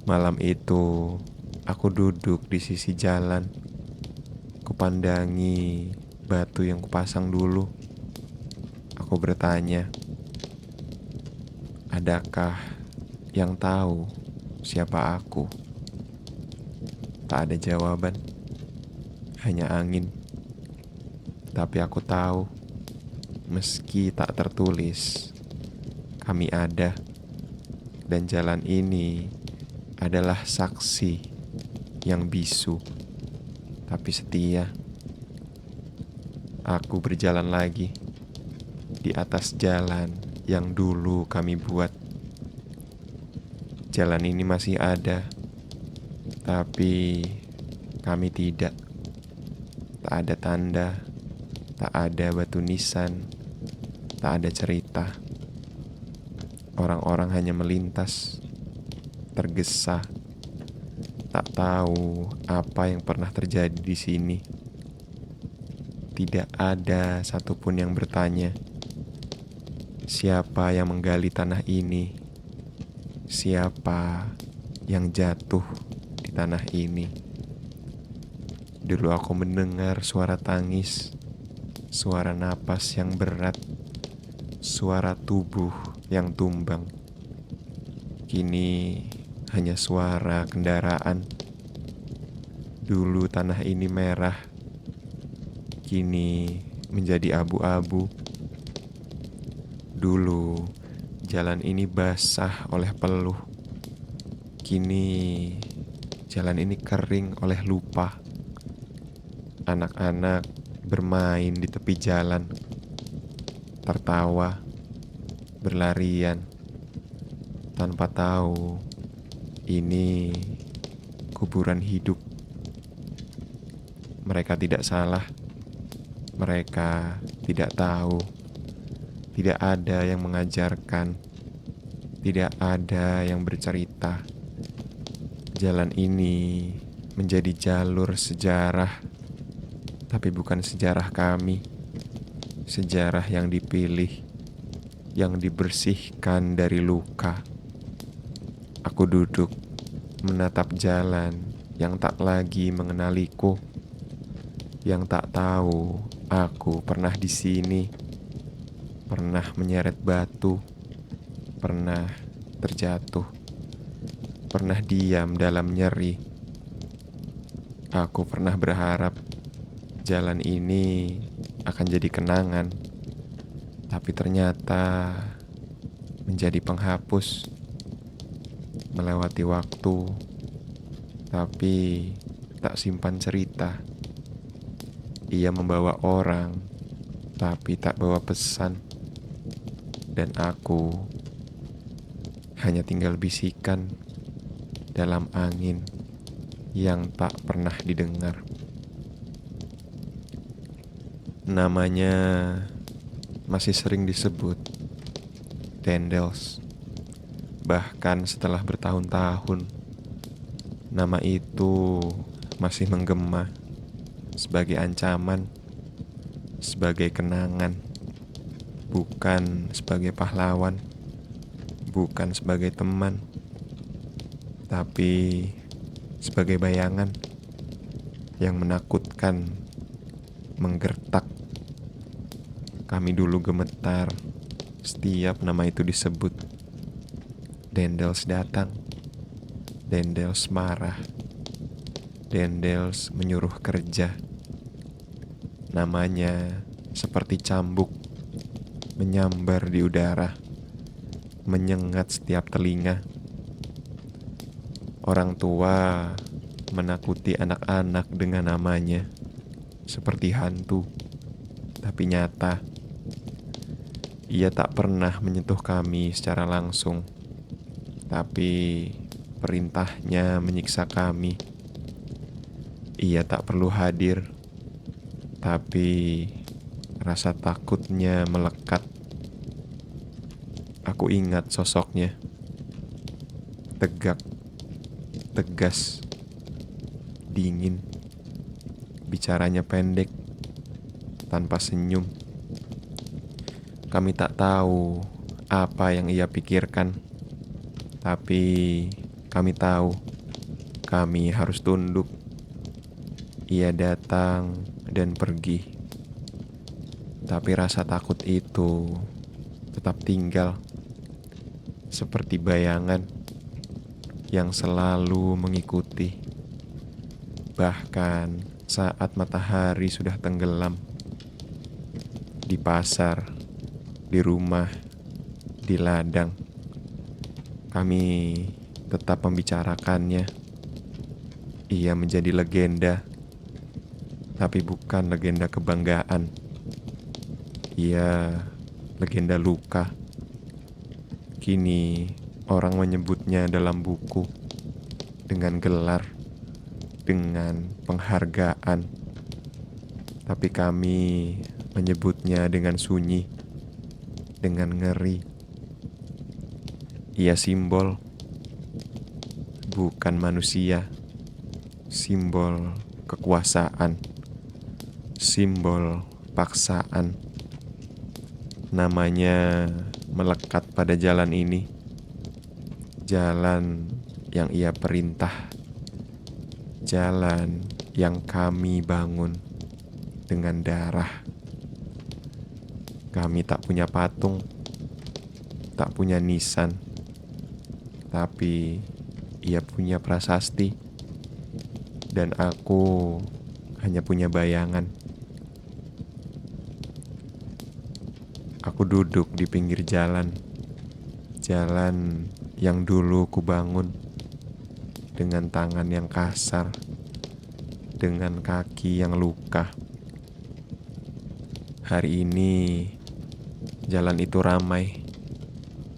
Malam itu, aku duduk di sisi jalan. Kupandangi batu yang kupasang dulu. Aku bertanya, adakah yang tahu siapa aku? Tak ada jawaban, hanya angin. Tapi aku tahu, meski tak tertulis, kami ada. Dan jalan ini adalah saksi yang bisu, tapi setia. Aku berjalan lagi di atas jalan yang dulu kami buat. Jalan ini masih ada, tapi kami tidak. Tak ada tanda, tak ada batu nisan, tak ada cerita. Orang-orang hanya melintas, tergesa, tak tahu apa yang pernah terjadi di sini. Tidak ada satupun yang bertanya, siapa yang menggali tanah ini? Siapa yang jatuh di tanah ini? Dulu aku mendengar suara tangis, suara napas yang berat, suara tubuh yang tumbang. Kini hanya suara kendaraan. Dulu tanah ini merah, kini menjadi abu-abu. Dulu jalan ini basah oleh peluh, kini jalan ini kering oleh lupa. Anak-anak bermain di tepi jalan, tertawa, berlarian, tanpa tahu ini kuburan hidup. Mereka tidak salah, mereka tidak tahu. Tidak ada yang mengajarkan, tidak ada yang bercerita. Jalan ini menjadi jalur sejarah, tapi bukan sejarah kami. Sejarah yang dipilih, yang dibersihkan dari luka. Aku duduk menatap jalan yang tak lagi mengenaliku, yang tak tahu aku pernah di sini, pernah menyeret batu, pernah terjatuh, pernah diam dalam nyeri. Aku pernah berharap jalan ini akan jadi kenangan, tapi ternyata menjadi penghapus. Melewati waktu, tapi tak simpan cerita. Ia membawa orang, tapi tak bawa pesan. Dan aku hanya tinggal bisikan dalam angin yang tak pernah didengar. Namanya masih sering disebut Dendels. Bahkan setelah bertahun-tahun, nama itu masih menggema sebagai ancaman, sebagai kenangan, bukan sebagai pahlawan, bukan sebagai teman, tapi sebagai bayangan yang menakutkan, menggertak. Kami dulu gemetar setiap nama itu disebut. Dendels datang, Dendels marah. Dendels menyuruh kerja. Namanya seperti cambuk menyambar di udara, menyengat setiap telinga. Orang tua menakuti anak-anak dengan namanya, seperti hantu, tapi nyata. Ia tak pernah menyentuh kami secara langsung, tapi perintahnya menyiksa kami. Ia tak perlu hadir, tapi rasa takutnya melekat. Aku ingat sosoknya, tegak, tegas, dingin. Bicaranya pendek, tanpa senyum. Kami tak tahu apa yang ia pikirkan, tapi kami tahu kami harus tunduk. Ia datang dan pergi, tapi rasa takut itu tetap tinggal, seperti bayangan yang selalu mengikuti. Bahkan saat matahari sudah tenggelam, di pasar, di rumah, di ladang, kami tetap membicarakannya. Ia menjadi legenda, tapi bukan legenda kebanggaan. Ia legenda luka. Kini orang menyebutnya dalam buku dengan gelar, dengan penghargaan. Tapi kami menyebutnya dengan sunyi, dengan ngeri. Ia simbol, bukan manusia. Simbol kekuasaan, simbol paksaan. Namanya melekat pada jalan ini, jalan yang ia perintah, jalan yang kami bangun dengan darah. Kami tak punya patung, tak punya nisan, tapi ia punya prasasti, dan aku hanya punya bayangan. Aku duduk di pinggir jalan, jalan yang dulu kubangun, dengan tangan yang kasar, dengan kaki yang luka. Hari ini jalan itu ramai,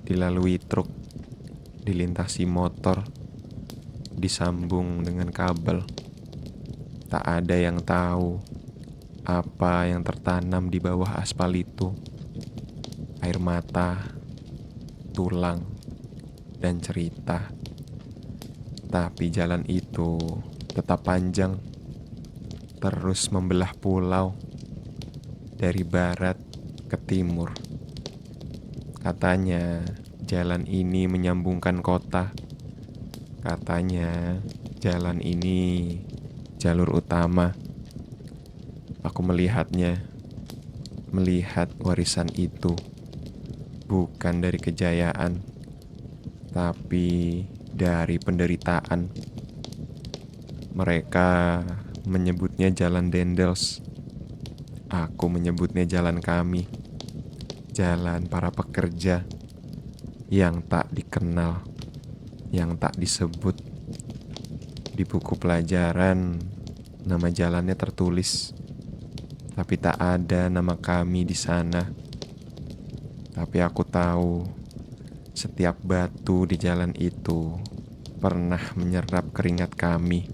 dilalui truk, dilintasi motor, disambung dengan kabel. Tak ada yang tahu apa yang tertanam di bawah aspal itu. Air mata, tulang, dan cerita. Tapi jalan itu tetap panjang, terus membelah pulau dari barat ke timur. Katanya jalan ini menyambungkan kota. Katanya jalan ini jalur utama. Aku melihatnya, melihat warisan itu, bukan dari kejayaan, tapi dari penderitaan. Mereka menyebutnya jalan Dendels. Aku menyebutnya jalan kami, jalan para pekerja yang tak dikenal, yang tak disebut. Di buku pelajaran, nama jalannya tertulis, tapi tak ada nama kami di sana. Tapi aku tahu, setiap batu di jalan itu pernah menyerap keringat kami.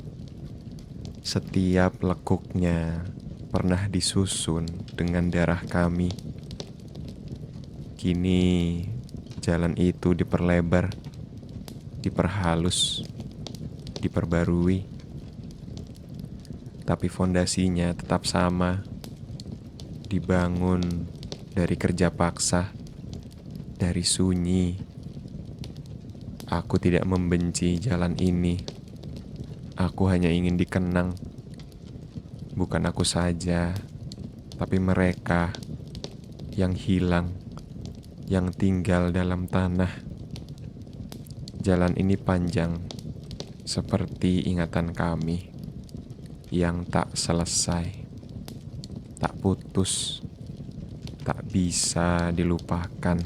Setiap lekuknya pernah disusun dengan darah kami. Kini jalan itu diperlebar, diperhalus, diperbarui. Tapi fondasinya tetap sama, dibangun dari kerja paksa, dari sunyi. Aku tidak membenci jalan ini. Aku hanya ingin dikenang. Bukan aku saja, tapi mereka yang hilang, yang tinggal dalam tanah. Jalan ini panjang, seperti ingatan kami yang tak selesai, tak putus, tak bisa dilupakan.